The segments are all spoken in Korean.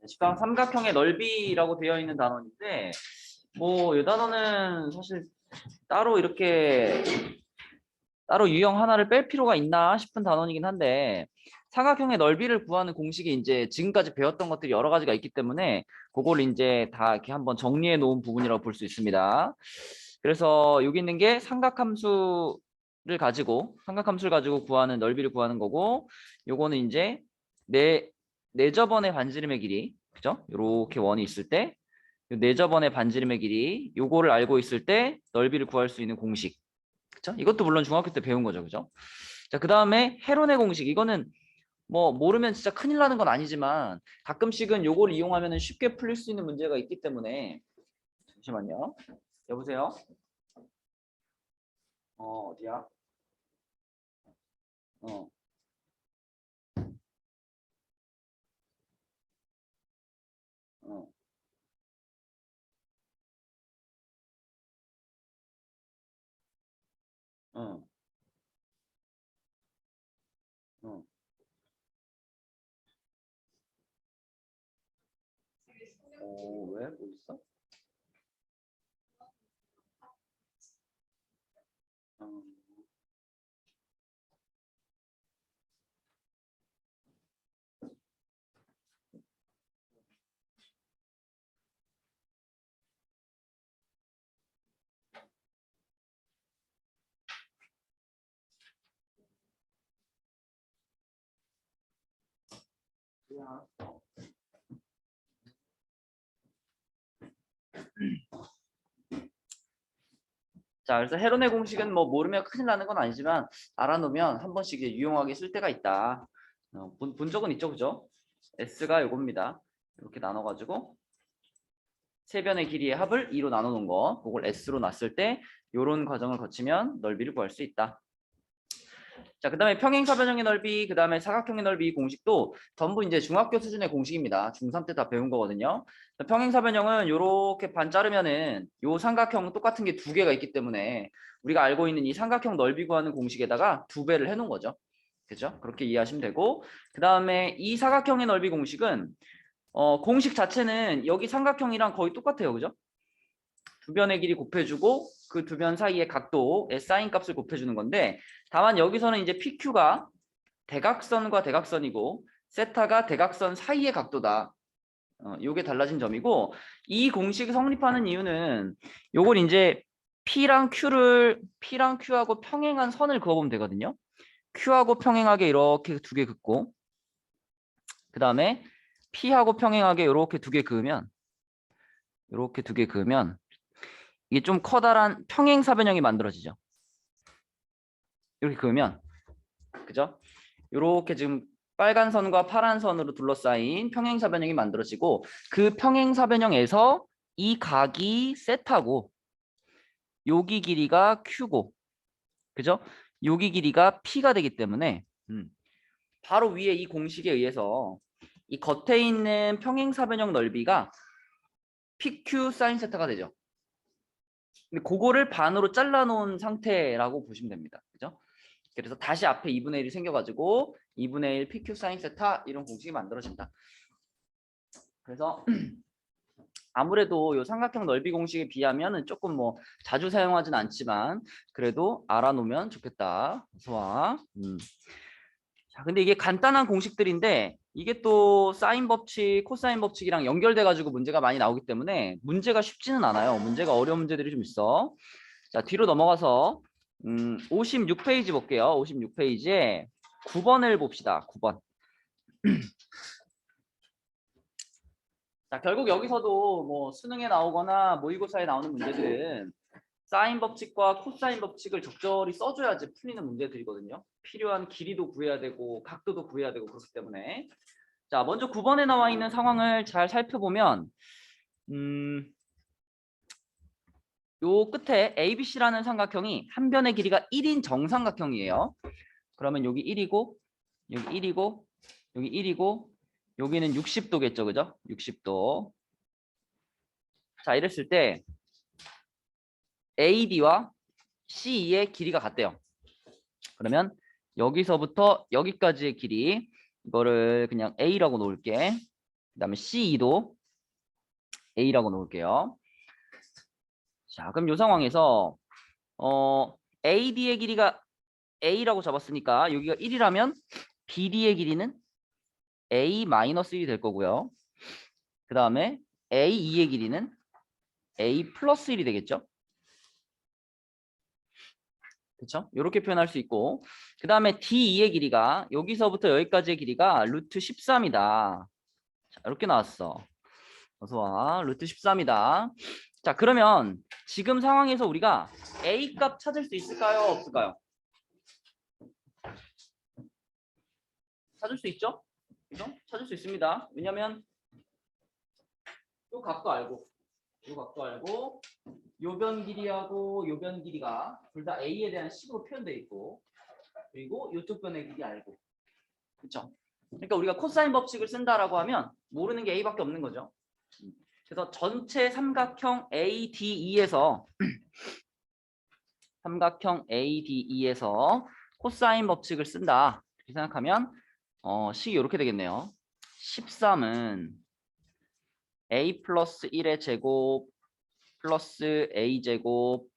직방 삼각형의 넓이라고 되어 있는 단원인데 뭐 이 단원은 사실 따로 이렇게 따로 유형 하나를 뺄 필요가 있나 싶은 단원이긴 한데 삼각형의 넓이를 구하는 공식이 이제 지금까지 배웠던 것들이 여러 가지가 있기 때문에 그걸 이제 다 이렇게 한번 정리해 놓은 부분이라고 볼 수 있습니다. 그래서 여기 있는 게 삼각함수를 가지고 구하는 넓이를 구하는 거고 요거는 이제 내저번의 반지름의 길이 그죠? 요렇게 원이 있을 때 내저번의 반지름의 길이 요거를 알고 있을 때 넓이를 구할 수 있는 공식 그쵸? 이것도 물론 중학교 때 배운 거죠 그죠? 자, 그 다음에 헤론의 공식 이거는 뭐 모르면 진짜 큰일 나는 건 아니지만 가끔씩은 요걸 이용하면 쉽게 풀릴 수 있는 문제가 있기 때문에 잠시만요. 여보세요? 어디야? 어, 어, 어, 어. 왜? 뭐 있어? 어, 그냥 자, 그래서 헤론의 공식은 뭐 모르면 큰일 나는 건 아니지만 알아놓으면 한 번씩 이제 유용하게 쓸 때가 있다. 본 적은 있죠, 그죠? S가 요겁니다. 이렇게 나눠가지고 세 변의 길이의 합을 2로 나눠 놓은 거, 그걸 S로 놨을 때 요런 과정을 거치면 넓이를 구할 수 있다. 자, 그다음에 평행사변형의 넓이, 그다음에 사각형의 넓이 이 공식도 전부 이제 중학교 수준의 공식입니다. 중3 때 다 배운 거거든요. 평행사변형은 요렇게 반 자르면은 요 삼각형 똑같은 게 두 개가 있기 때문에 우리가 알고 있는 이 삼각형 넓이 구하는 공식에다가 두 배를 해 놓은 거죠. 그죠? 그렇게 이해하시면 되고, 그다음에 이 사각형의 넓이 공식은 공식 자체는 여기 삼각형이랑 거의 똑같아요. 그죠? 두 변의 길이 곱해주고 그 두 변 사이의 각도의 사인 값을 곱해주는 건데 다만 여기서는 이제 PQ가 대각선과 대각선이고 세타가 대각선 사이의 각도다. 요게 달라진 점이고 이 공식이 성립하는 이유는 요걸 이제 P랑 Q하고 평행한 선을 그어보면 되거든요. Q하고 평행하게 이렇게 두 개 긋고 그 다음에 P하고 평행하게 이렇게 두 개 그으면 이게 좀 커다란 평행사변형이 만들어지죠. 이렇게 그으면 그죠? 이렇게 지금 빨간 선과 파란 선으로 둘러싸인 평행사변형이 만들어지고 그 평행사변형에서 이 각이 세타고 여기 길이가 Q고 그죠? 여기 길이가 P가 되기 때문에 바로 위에 이 공식에 의해서 이 겉에 있는 평행사변형 넓이가 PQ 사인 세타가 되죠. 근데 그거를 반으로 잘라 놓은 상태라고 보시면 됩니다. 그죠? 그래서 다시 앞에 2분의 1이 생겨가지고 2분의 1 PQ 사인 세타 이런 공식이 만들어진다. 그래서 아무래도 이 삼각형 넓이 공식에 비하면 조금 뭐 자주 사용하진 않지만 그래도 알아놓으면 좋겠다. 좋아. 자, 근데 이게 간단한 공식들인데 이게 또 사인 법칙, 코사인 법칙이랑 연결돼 가지고 문제가 많이 나오기 때문에 문제가 쉽지는 않아요. 문제가 어려운 문제들이 좀 있어. 자, 뒤로 넘어가서 56페이지 볼게요. 56페이지에 9번을 봅시다. 9번. 자, 결국 여기서도 뭐 수능에 나오거나 모의고사에 나오는 문제들은 사인 법칙과 코사인 법칙을 적절히 써줘야지 풀리는 문제들이거든요. 필요한 길이도 구해야 되고 각도도 구해야 되고 그렇기 때문에 자, 먼저 9번에 나와 있는 상황을 잘 살펴보면 요 끝에 ABC라는 삼각형이 한 변의 길이가 1인 정삼각형이에요. 그러면 여기 1이고 여기 1이고 여기 1이고 여기는 60도겠죠. 그죠? 60도. 자, 이랬을 때 AD와 CE의 길이가 같대요. 그러면 여기서부터 여기까지의 길이 이거를 그냥 A라고 놓을게. 그다음에 C2도 A라고 놓을게요. 자, 그럼 이 상황에서 AD의 길이가 A라고 잡았으니까 여기가 1이라면 BD의 길이는 A-1이 될 거고요. 그 다음에 A2의 길이는 A 플러스 1이 되겠죠. 그렇죠? 이렇게 표현할 수 있고, 그 다음에 D2의 길이가 여기서부터 여기까지의 길이가 루트 13이다. 자, 이렇게 나왔어. 어서와. 루트 13이다. 자, 그러면 지금 상황에서 우리가 A 값 찾을 수 있을까요? 없을까요? 찾을 수 있죠? 그죠? 찾을 수 있습니다. 왜냐면 요 값도 알고, 요 값도 알고, 요변 길이하고 요변 길이가 둘 다 A에 대한 식으로 표현되어 있고, 그리고 이쪽 변의 길이 알고. 그렇죠? 그러니까 우리가 코사인 법칙을 쓴다라고 하면 모르는 게 A밖에 없는 거죠. 그래서 전체 삼각형 ADE에서 삼각형 ADE에서 코사인 법칙을 쓴다 이렇게 생각하면 식이 이렇게 되겠네요. 13은 A 플러스 1의 제곱 플러스 A 제곱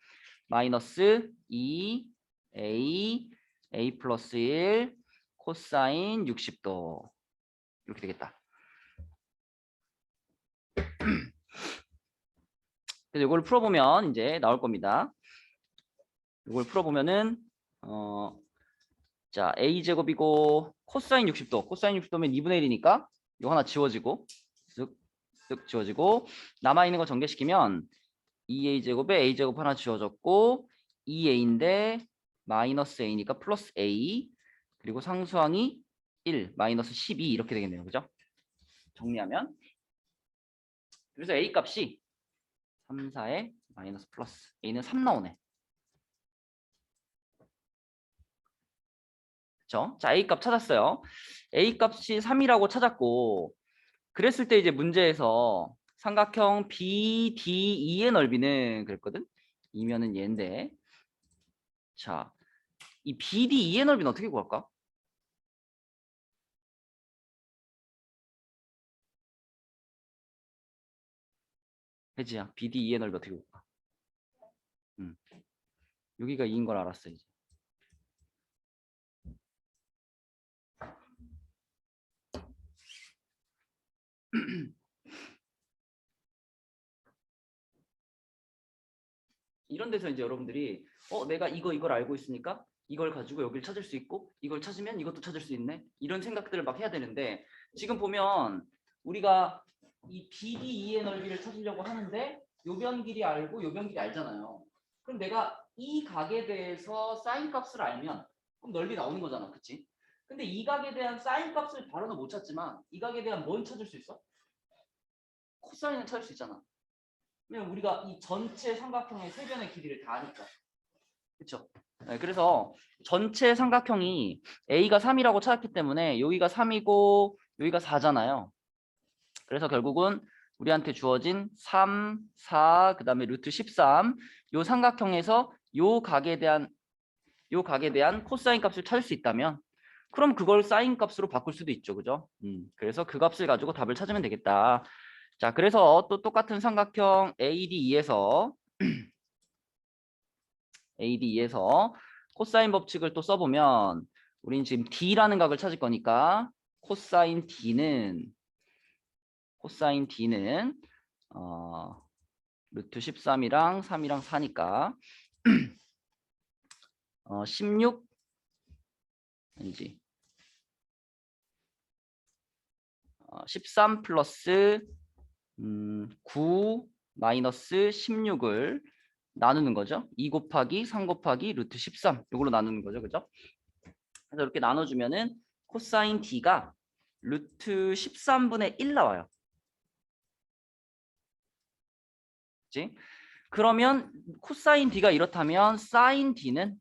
마이너스 2A A 플러스 1 코사인 60도 이렇게 되겠다. 그래서 이걸 풀어보면 이제 나올 겁니다. 이걸 풀어보면은 자 A 제곱이고 코사인 60도 코사인 60도면 2분의 1이니까 이거 하나 지워지고 쓱 지워지고 남아있는 거 전개시키면 2A 제곱에 A 제곱 하나 지워졌고 2A인데 마이너스 A니까 플러스 A 그리고 상수항이 1 마이너스 12 이렇게 되겠네요. 그죠? 정리하면 그래서 A 값이 3, 4에 마이너스 플러스 A는 3 나오네. 그렇죠? 자, A 값 찾았어요. A 값이 3이라고 찾았고 그랬을 때 이제 문제에서 삼각형 BDE의 넓이는 그랬거든. 이면은 얘인데 자, 이 BDE의 넓이는 어떻게 구할까? 혜지야, BDE의 넓이 어떻게 구할까? 여기가 2인 걸 알았어 이제. 이런 데서 이제 여러분들이 내가 이걸 알고 있으니까 이걸 가지고 여기를 찾을 수 있고 이걸 찾으면 이것도 찾을 수 있네 이런 생각들을 막 해야 되는데 지금 보면 우리가 이 BDE의 넓이를 찾으려고 하는데 요변 길이 알고 요변 길이 알잖아요. 그럼 내가 이 각에 대해서 사인 값을 알면 그럼 넓이 나오는 거잖아. 그치? 근데 이 각에 대한 사인 값을 바로는 못 찾지만 이 각에 대한 뭔 찾을 수 있어? 코사인은 찾을 수 있잖아. 왜냐면 우리가 이 전체 삼각형의 세 변의 길이를 다 아니까. 그렇죠? 네, 그래서 전체 삼각형이 A가 3이라고 찾았기 때문에 여기가 3이고 여기가 4잖아요. 그래서 결국은 우리한테 주어진 3, 4, 그 다음에 루트 13 요 삼각형에서 요 각에 대한 코사인 값을 찾을 수 있다면 그럼 그걸 사인 값으로 바꿀 수도 있죠. 그죠? 그래서 그 값을 가지고 답을 찾으면 되겠다. 자, 그래서 또 똑같은 삼각형 ADE에서 코사인 법칙을 또 써보면 우린 지금 D라는 각을 찾을 거니까 코사인 D는 루트 13이랑 3이랑 4니까 16 아니지 13 플러스 9 마이너스 16을 나누는 거죠. 2 곱하기 3 곱하기 루트 13 이걸로 나누는 거죠. 그죠? 그래서 이렇게 나눠주면은 코사인 D가 루트 13분의 1 나와요. 그치? 그러면 코사인 D가 이렇다면 사인 D는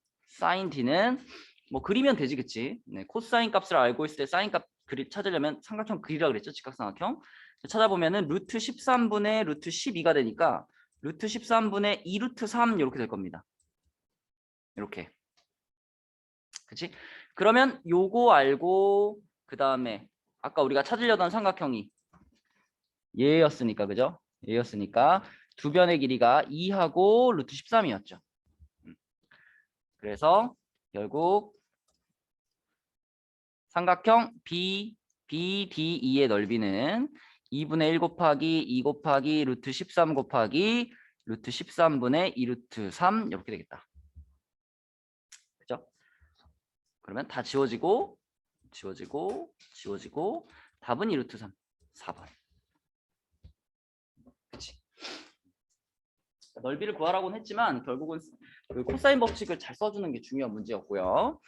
뭐 그리면 되지. 그치? 네, 코사인 값을 알고 있을 때 사인 값 찾으려면 삼각형 그리라 그랬죠. 직각삼각형. 찾아보면은 루트 13분의 루트 12가 되니까 루트 13분의 2 루트 3 이렇게 될 겁니다. 이렇게. 그치? 그러면 요거 알고 그 다음에 아까 우리가 찾으려던 삼각형이 얘였으니까 그죠? 얘였으니까 두 변의 길이가 2하고 루트 13이었죠. 그래서 결국 삼각형 BDE의 넓이는 2분의 1 곱하기 2 곱하기 루트 13 곱하기 루트 13분의 2 루트 3 이렇게 되겠다. 그죠? 그러면 다 지워지고 지워지고 답은 2 루트 3 4번. 그치? 넓이를 구하라고는 했지만 결국은 그 코사인 법칙을 잘 써주는 게 중요한 문제였고요.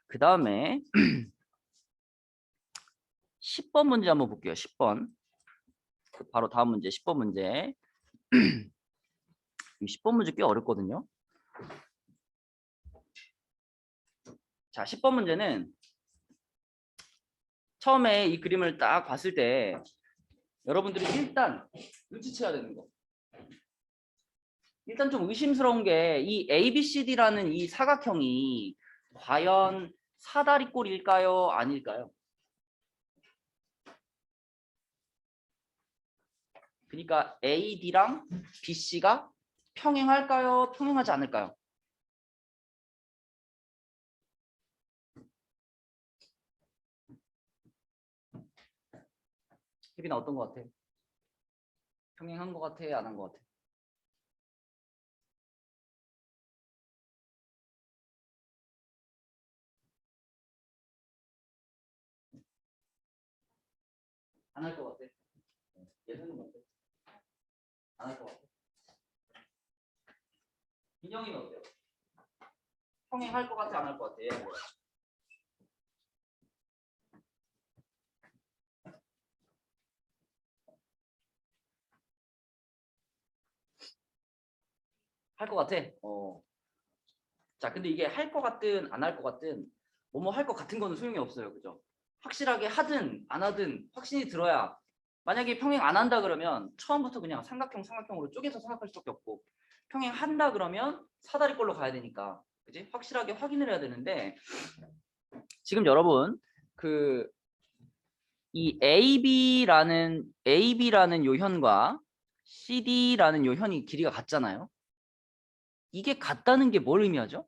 그 다음에 10번 문제 한번 볼게요. 10번. 바로 다음 문제 10번 문제. 10번 문제 꽤 어렵거든요. 자, 10번 문제는 처음에 이 그림을 딱 봤을 때 여러분들이 일단 눈치채야 되는 거. 일단 좀 의심스러운 게 이 ABCD라는 이 사각형이 과연 사다리꼴일까요? 아닐까요? 그러니까 AD랑 BC가 평행할까요? 평행하지 않을까요? 혜빈아 어떤 것 같아? 평행한 것 같아? 안 한 것 같아? 안 할 것 같아? 예상은 어때? 안 할 것 같아? 인형이는 어때요? 평행할 것 같아? 안 할 것 같아? 얘는 뭐야? 할 것 같아? 자, 근데 이게 할 것 같든 안 할 것 같든 뭐뭐 할 것 같은 거는 소용이 없어요. 그죠? 확실하게 하든 안 하든 확신이 들어야 만약에 평행 안 한다 그러면 처음부터 그냥 삼각형으로 쪼개서 생각할 수밖에 없고 평행한다 그러면 사다리꼴로 가야 되니까 그지? 확실하게 확인을 해야 되는데 지금 여러분 그 이 AB라는 요현과 CD라는 요현이 길이가 같잖아요. 이게 같다는 게 뭘 의미하죠?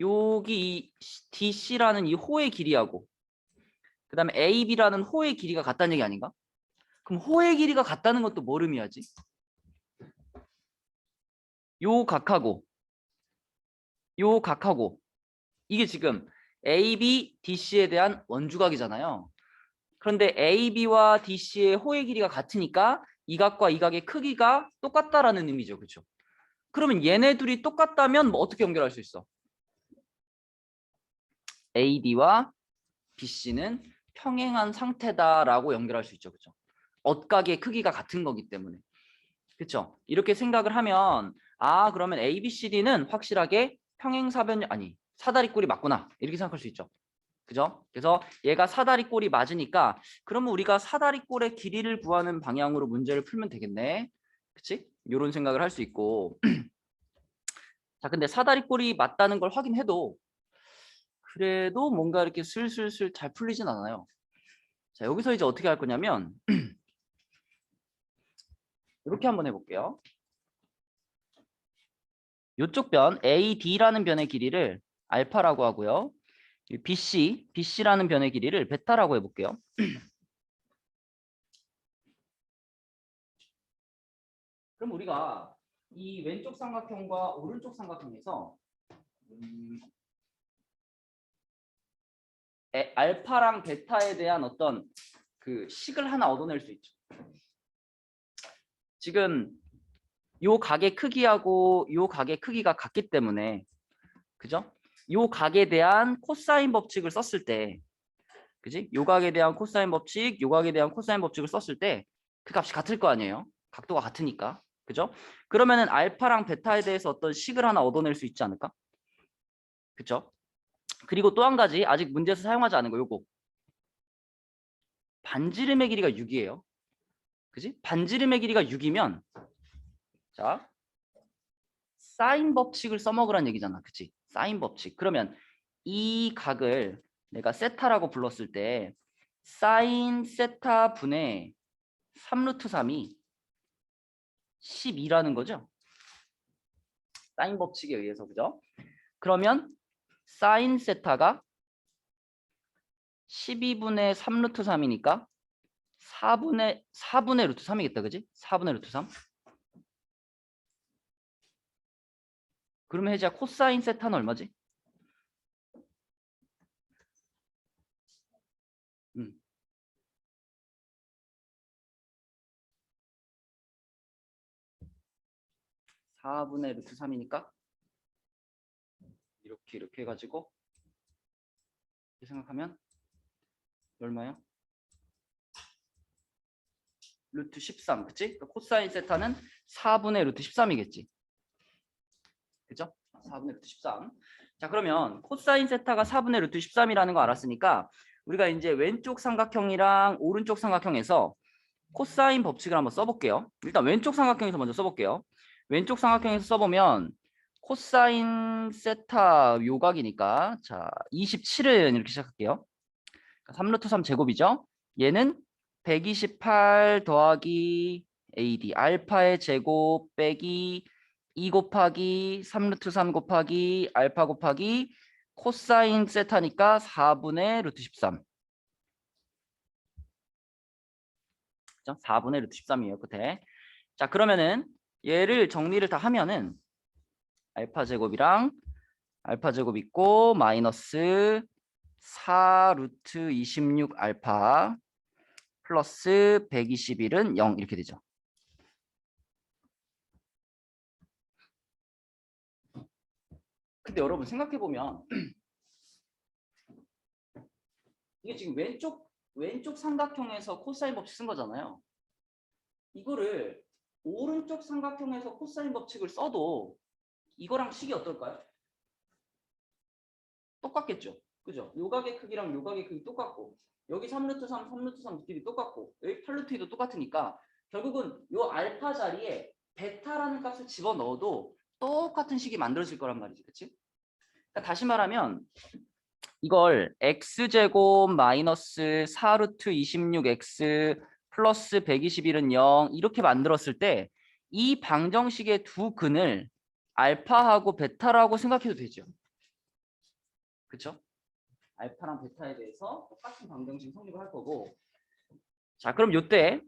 여기 이 DC라는 이 호의 길이하고 그 다음에 AB라는 호의 길이가 같다는 얘기 아닌가? 그럼 호의 길이가 같다는 것도 뭘 의미하지? 요 각하고 이게 지금 AB, DC에 대한 원주각이잖아요. 그런데 AB와 DC의 호의 길이가 같으니까 이 각과 이 각의 크기가 똑같다라는 의미죠. 그렇죠? 그러면 얘네 둘이 똑같다면 뭐 어떻게 연결할 수 있어? AD와 BC는 평행한 상태다라고 연결할 수 있죠. 그렇죠? 엇각의 크기가 같은 거기 때문에. 그렇죠? 이렇게 생각을 하면 아 그러면 ABCD는 확실하게 평행사변 아니 사다리꼴이 맞구나 이렇게 생각할 수 있죠. 그죠? 그래서 얘가 사다리꼴이 맞으니까 그러면 우리가 사다리꼴의 길이를 구하는 방향으로 문제를 풀면 되겠네. 그치? 이런 생각을 할 수 있고 자 근데 사다리꼴이 맞다는 걸 확인해도 그래도 뭔가 이렇게 슬슬슬 잘 풀리진 않아요. 자 여기서 이제 어떻게 할 거냐면 이렇게 한번 해볼게요. 이쪽 변 AD라는 변의 길이를 알파라고 하고요. BC라는 변의 길이를 베타라고 해볼게요. 그럼 우리가 이 왼쪽 삼각형과 오른쪽 삼각형에서 알파랑 베타에 대한 어떤 그 식을 하나 얻어낼 수 있죠. 지금 요 각의 크기하고 요 각의 크기가 같기 때문에 그죠? 요 각에 대한 코사인 법칙을 썼을 때 그지? 요 각에 대한 코사인 법칙, 요 각에 대한 코사인 법칙을 썼을 때 그 값이 같을 거 아니에요? 각도가 같으니까. 그죠? 그러면은 알파랑 베타에 대해서 어떤 식을 하나 얻어낼 수 있지 않을까? 그죠? 그리고 또 한 가지 아직 문제에서 사용하지 않은 거 요거. 반지름의 길이가 6이에요. 그지? 반지름의 길이가 6이면 자 사인 법칙을 써먹으란 얘기잖아. 그치? 사인 법칙. 그러면 이 각을 내가 세타라고 불렀을 때 사인 세타 분의 3루트 3이 12라는 거죠. 사인 법칙에 의해서, 그죠? 그러면 사인 세타가 12분의 3루트 3이니까 4분의 루트 3이겠다, 그지? 4분의 루트 3. 그러면 혜지야, 코사인 세타는 얼마지? 4분의 루트 3이니까 이렇게 해가지고 이렇게 생각하면 얼마야? 루트 13, 그치? 그러니까 코사인 세타는 4분의 루트 13이겠지. 그죠? 4분의 루트 13. 자, 그러면 코사인 세타가 4분의 루트 13이라는 거 알았으니까 우리가 이제 왼쪽 삼각형이랑 오른쪽 삼각형에서 코사인 법칙을 한번 써볼게요. 일단 왼쪽 삼각형에서 먼저 써볼게요. 왼쪽 삼각형에서 써보면 코사인 세타 요각이니까 자 27은 이렇게 시작할게요. 3루트 3 제곱이죠. 얘는 128 더하기 AD 알파의 제곱 빼기 2 곱하기 3루트 3 곱하기 알파 곱하기 코사인 세타니까 4분의 루트 13. 4분의 루트 13이에요. 끝에. 자, 그러면은 얘를 정리를 다 하면은 알파 제곱이랑 알파 제곱 있고 마이너스 4 루트 26 알파 플러스 121은 0 이렇게 되죠. 근데 여러분 생각해보면 이게 지금 왼쪽 삼각형에서 코사인 법칙 쓴 거잖아요. 이거를 오른쪽 삼각형에서 코사인 법칙을 써도 이거랑 식이 어떨까요? 똑같겠죠. 그죠? 요각의 크기랑 요각의 크기 똑같고 여기 3루트 3, 3루트 3 길이 똑같고 여기 8루트 2도 똑같으니까 결국은 요 알파 자리에 베타라는 값을 집어넣어도 똑같은 식이 만들어질 거란 말이지. 그치? 그러니까 다시 말하면 이걸 x제곱 마이너스 4루트 26x 플러스 121은 0 이렇게 만들었을 때 이 방정식의 두 근을 알파하고 베타라고 생각해도 되죠. 그쵸? 알파랑 베타에 대해서 똑같은 방정식 성립을 할 거고 자 그럼 요때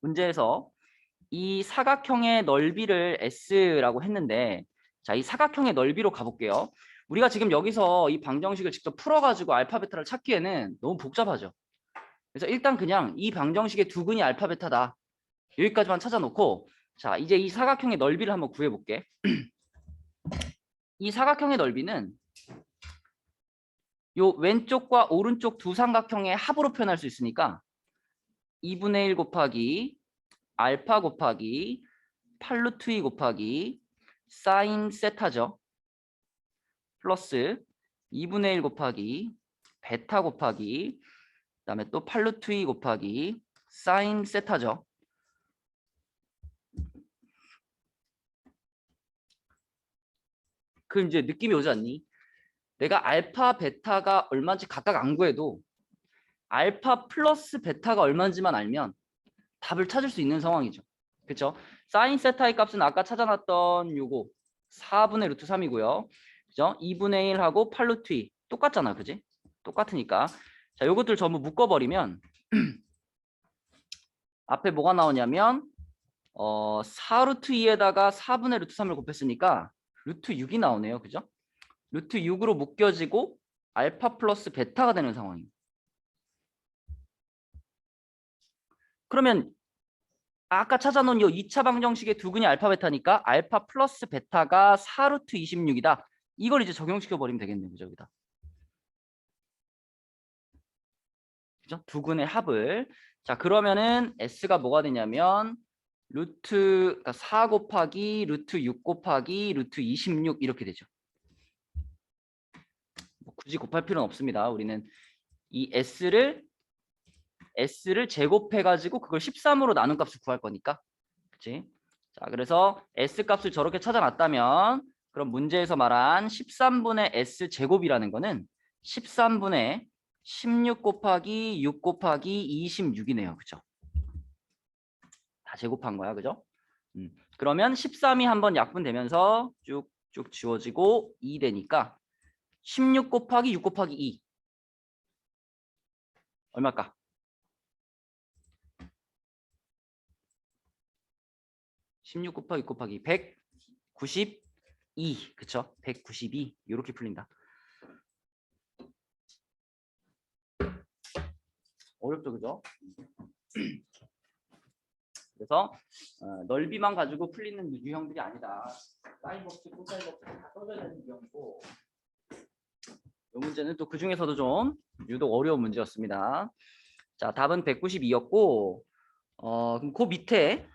문제에서 이 사각형의 넓이를 S라고 했는데 자 이 사각형의 넓이로 가볼게요. 우리가 지금 여기서 이 방정식을 직접 풀어가지고 알파 베타를 찾기에는 너무 복잡하죠. 그래서 일단 그냥 이 방정식의 두 근이 알파 베타다 여기까지만 찾아놓고 자 이제 이 사각형의 넓이를 한번 구해볼게. 이 사각형의 넓이는 요 왼쪽과 오른쪽 두 삼각형의 합으로 표현할 수 있으니까 2분의 1 곱하기 알파 곱하기 8루트 2 곱하기 사인 세타죠. 플러스 2분의 1 곱하기 베타 곱하기 그다음에 또 8루트 2 곱하기 사인 세타죠. 그 이제 느낌이 오지 않니? 내가 알파 베타가 얼마인지 각각 안 구해도 알파 플러스 베타가 얼마인지만 알면 답을 찾을 수 있는 상황이죠. 그렇죠? 사인 세타의 값은 아까 찾아놨던 요거 4분의 루트 3이고요. 그죠? 2분의 1하고 8루트 2 똑같잖아. 그지? 똑같으니까. 자, 요것들 전부 묶어버리면 앞에 뭐가 나오냐면 4루트 2에다가 4분의 루트 3을 곱했으니까 루트 6이 나오네요. 그죠? 루트 6으로 묶여지고 알파 플러스 베타가 되는 상황이에요. 그러면 아까 찾아놓은 이 2차 방정식의 두 근이 알파 베타니까 알파 플러스 베타가 4루트 26이다. 이걸 이제 적용시켜 버리면 되겠네요. 그죠? 여기다. 그죠? 두 근의 합을. 자, 그러면은 S가 뭐가 되냐면 그러니까 4 곱하기 루트 6 곱하기 루트 26 이렇게 되죠. 뭐 굳이 곱할 필요는 없습니다. 우리는 이 S를 제곱해 가지고 그걸 13으로 나눈 값을 구할 거니까. 그치? 자, 그래서 S 값을 저렇게 찾아놨다면 그럼 문제에서 말한 13분의 S 제곱이라는 거는 13분의 16 곱하기 6 곱하기 26이네요. 그죠? 다 제곱한 거야. 그죠? 그러면 13이 한번 약분되면서 쭉쭉 지워지고 2 되니까 16 곱하기 6 곱하기 2 얼마일까? 16 곱하기 6 곱하기 192 그쵸? 192 이렇게 풀린다. 어렵죠, 그죠? 그래서 넓이만 가지고 풀리는 유형들이 아니다. 사인 법칙, 코사인 법칙 다 써줘야 되는 유형이고 이 문제는 또 그 중에서도 좀 유독 어려운 문제였습니다. 자, 답은 192였고 그럼 그 밑에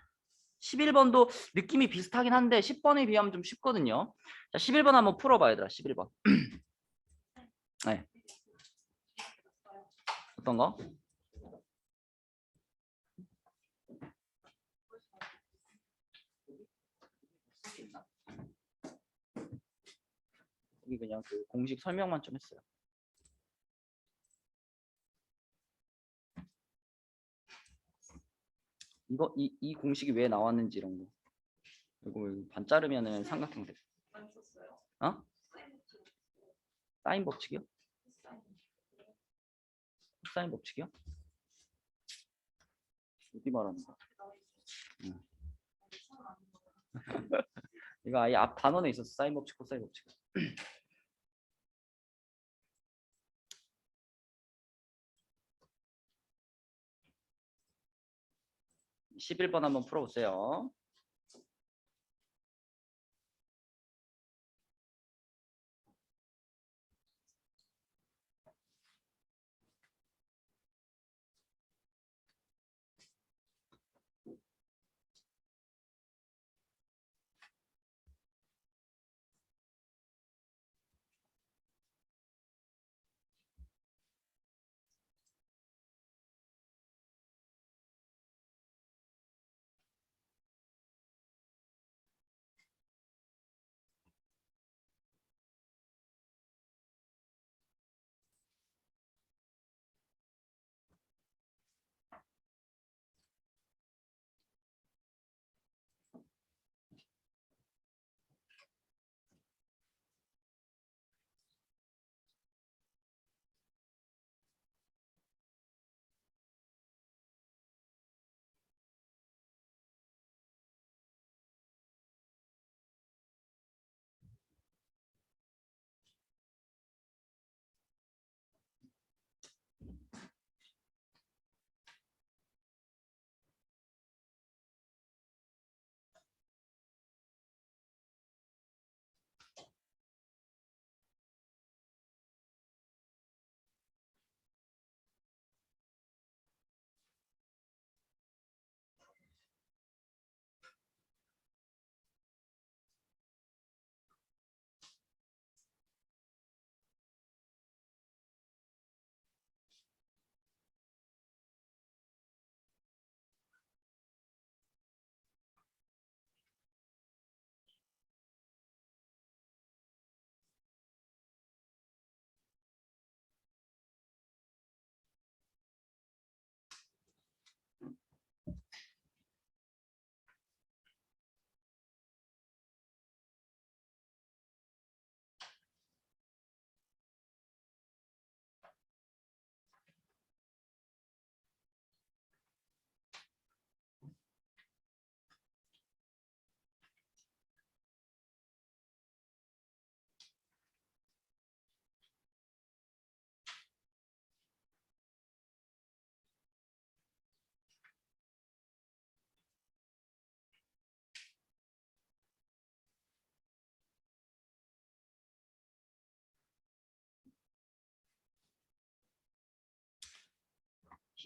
11번도 느낌이 비슷하긴 한데 10번에 비하면 좀 쉽거든요. 자, 11번 한번 풀어봐 얘들아. 11번. 네. 어떤 거? 여기 그냥 그 공식 설명만 좀 했어요. 이 공식이 왜 나왔는지 이런 거. 이거 반 자르면은 삼각형 돼. 어? 사인 법칙이요? 사인 법칙이요? 어디 말하는 거야? 이거 아예 앞 단원에 있었어. 사인 법칙, 코사인 법칙. 11번 한번 풀어보세요.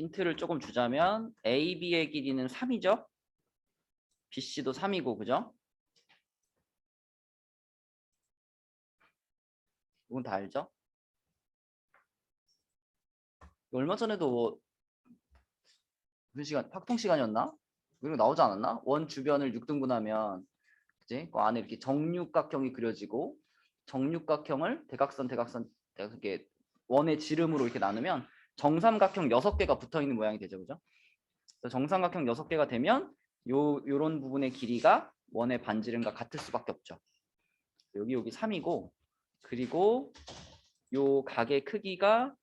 힌트를 조금 주자면 AB의 길이는 3이죠. BC도 3이고 그죠? 이건 다 알죠? 얼마 전에도 무슨 시간 확통 시간이었나? 이런 거 나오지 않았나? 원 주변을 6등분하면 그지? 그 안에 이렇게 정육각형이 그려지고 정육각형을 대각선 이렇게 원의 지름으로 이렇게 나누면 정삼각형 6개가 붙어 있는 모양이 되죠. 그죠? 정삼각형 6개가 되면 요런 부분의 길이가 원의 반지름과 같을 수밖에 없죠. 여기 3이고, 그리고 요 각의 크기가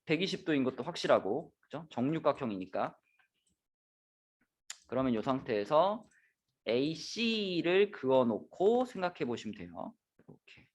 120도인 것도 확실하고, 그죠? 정육각형이니까. 그러면 이 상태에서 AC를 그어놓고 생각해 보시면 돼요. 이렇게.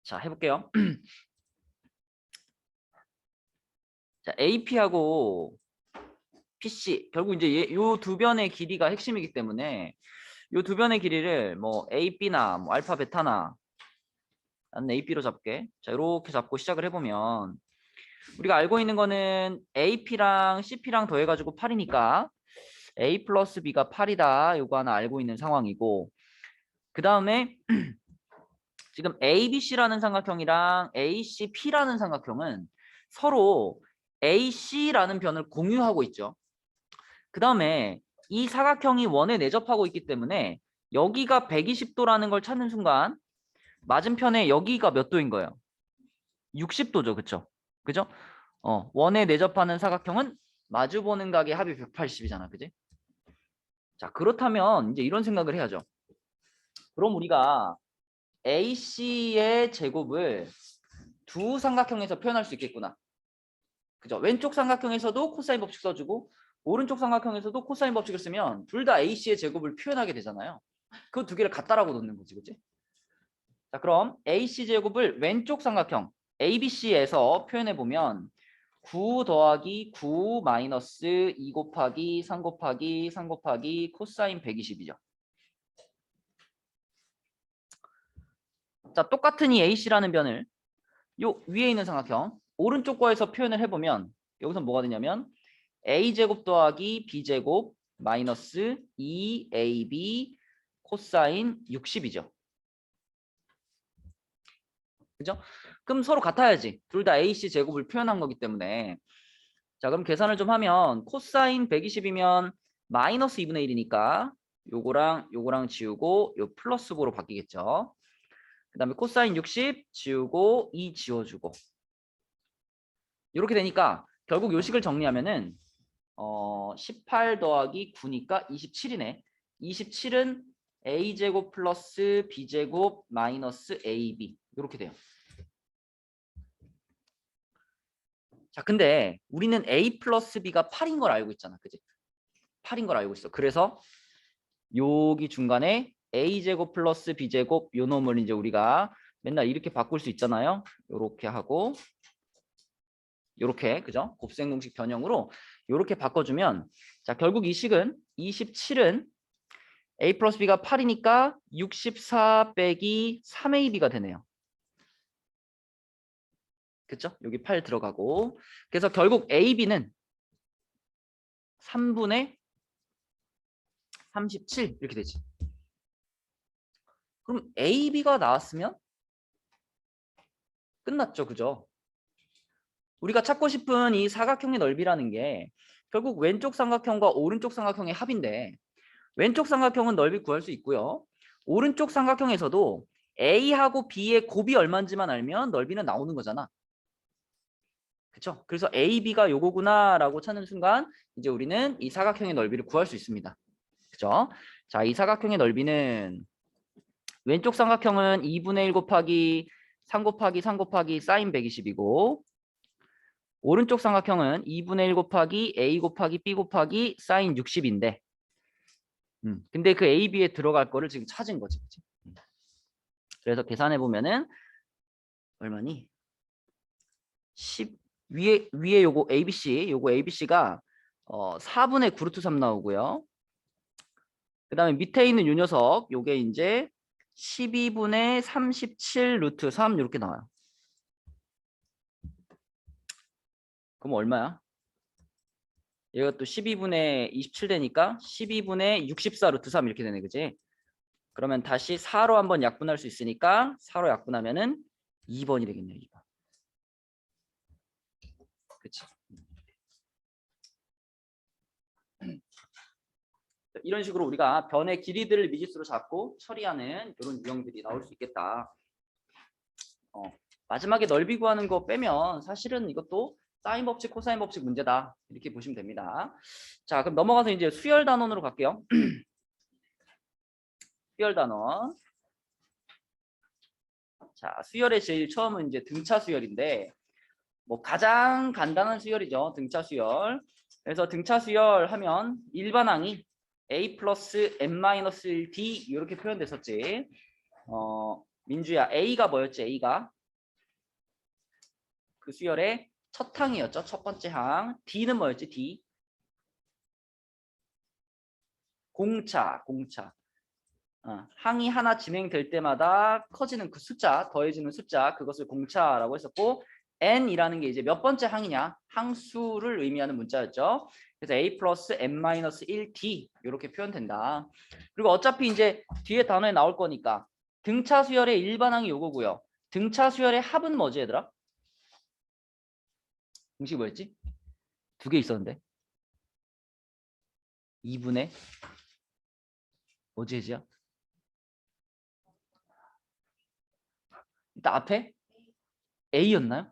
자, 해볼게요. 자, AP하고 PC, 결국 이제 요 두 변의 길이가 핵심이기 때문에 요 두 변의 길이를 뭐 AB나 뭐 알파 베타나, 나는 AB로 잡게. 자, 이렇게 잡고 시작을 해보면 우리가 알고 있는 거는 AP랑 CP랑 더해가지고 8이니까 A 플러스 B가 8이다. 요거 하나 알고 있는 상황이고, 그 다음에 지금 ABC라는 삼각형이랑 ACP라는 삼각형은 서로 AC라는 변을 공유하고 있죠. 그 다음에 이 사각형이 원에 내접하고 있기 때문에 여기가 120도라는 걸 찾는 순간 맞은편에 여기가 몇 도인 거예요? 60도죠. 그쵸? 그죠? 원에 내접하는 사각형은 마주보는 각의 합이 180이잖아. 그지? 자, 그렇다면 이제 이런 생각을 해야죠. 그럼 우리가 AC의 제곱을 두 삼각형에서 표현할 수 있겠구나. 그죠? 왼쪽 삼각형에서도 코사인 법칙 써주고 오른쪽 삼각형에서도 코사인 법칙을 쓰면 둘 다 AC의 제곱을 표현하게 되잖아요. 그 두 개를 같다라고 놓는 거지. 그치? 자, 그럼 AC 제곱을 왼쪽 삼각형 ABC에서 표현해 보면 9 더하기 9 마이너스 2 곱하기 3 곱하기 3 곱하기 코사인 120이죠. 자, 똑같은 이 AC라는 변을 요 위에 있는 삼각형 오른쪽 거에서 표현을 해보면 여기서 뭐가 되냐면 A제곱 더하기 B제곱 마이너스 2AB 코사인 60이죠. 그죠? 그럼 서로 같아야지. 둘 다 AC 제곱을 표현한 거기 때문에. 자, 그럼 계산을 좀 하면 코사인 120이면 마이너스 2분의 1이니까 요거랑 지우고 요 플러스 5로 바뀌겠죠. 그 다음에 코사인 60 지우고 2 지워주고 이렇게 되니까 결국 요식을 정리하면은 18 더하기 9니까 27이네. 27은 A제곱 플러스 B제곱 마이너스 AB 이렇게 돼요. 자, 근데 우리는 A 플러스 B가 8인 걸 알고 있잖아. 그지? 8인 걸 알고 있어. 그래서 여기 중간에 A제곱 플러스 B제곱 요 놈을 이제 우리가 맨날 이렇게 바꿀 수 있잖아요. 요렇게 하고 요렇게, 그죠? 곱셈 공식 변형으로 요렇게 바꿔주면 자, 결국 이 식은 27은 A 플러스 B가 8이니까 64 빼기 3AB가 되네요. 그쵸? 여기 8 들어가고. 그래서 결국 AB는 3분의 37 이렇게 되지. 그럼 AB가 나왔으면 끝났죠. 그죠? 우리가 찾고 싶은 이 사각형의 넓이라는 게 결국 왼쪽 삼각형과 오른쪽 삼각형의 합인데, 왼쪽 삼각형은 넓이 구할 수 있고요. 오른쪽 삼각형에서도 A하고 B의 곱이 얼마인지만 알면 넓이는 나오는 거잖아. 그쵸? 그래서 AB가 요거구나 라고 찾는 순간 이제 우리는 이 사각형의 넓이를 구할 수 있습니다. 그죠? 자, 이 사각형의 넓이는 왼쪽 삼각형은 2분의 1 곱하기 3 곱하기 3 곱하기 사인 120이고, 오른쪽 삼각형은 2분의 1 곱하기 A 곱하기 B 곱하기 사인 60인데, 근데 그 A, B에 들어갈 거를 지금 찾은 거지. 그치? 그래서 계산해 보면은 얼마니? 10 위에 요거 ABC가 4분의 9 루트 3 나오고요. 그다음에 밑에 있는 요 녀석 요게 이제 12분의 37 루트 3 이렇게 나와요. 그럼 얼마야? 얘가 또 12분의 27 되니까 12분의 64 루트 3 이렇게 되네. 그지? 그러면 다시 4로 한번 약분할 수 있으니까 4로 약분하면은 2번이 되겠네요. 2번. 그치? 이런 식으로 우리가 변의 길이들을 미지수로 잡고 처리하는 이런 유형들이 나올 수 있겠다. 마지막에 넓이 구하는 거 빼면 사실은 이것도 사인 법칙, 코사인 법칙 문제다. 이렇게 보시면 됩니다. 자, 그럼 넘어가서 이제 수열 단원으로 갈게요. 수열 단원. 자, 수열의 제일 처음은 이제 등차 수열인데, 뭐 가장 간단한 수열이죠. 등차 수열. 그래서 등차 수열 하면 일반항이 a 플러스 n-1d 이렇게 표현됐었지. 민주야, a가 뭐였지? A가 그 수열의 첫 항이었죠. 첫 번째 항. d는 뭐였지? d. 공차. 항이 하나 진행될 때마다 커지는 그 숫자, 더해지는 숫자, 그것을 공차라고 했었고, n이라는 게 이제 몇 번째 항이냐, 항수를 의미하는 문자였죠. 그래서 a 플러스 n-1d 이렇게 표현된다. 그리고 어차피 이제 뒤에 단어에 나올 거니까 등차 수열의 일반항이 요거고요. 등차 수열의 합은 뭐지, 얘들아? 공식 뭐였지? 두 개 있었는데. 2분의 뭐지, 해지야? 일단 앞에 a였나요?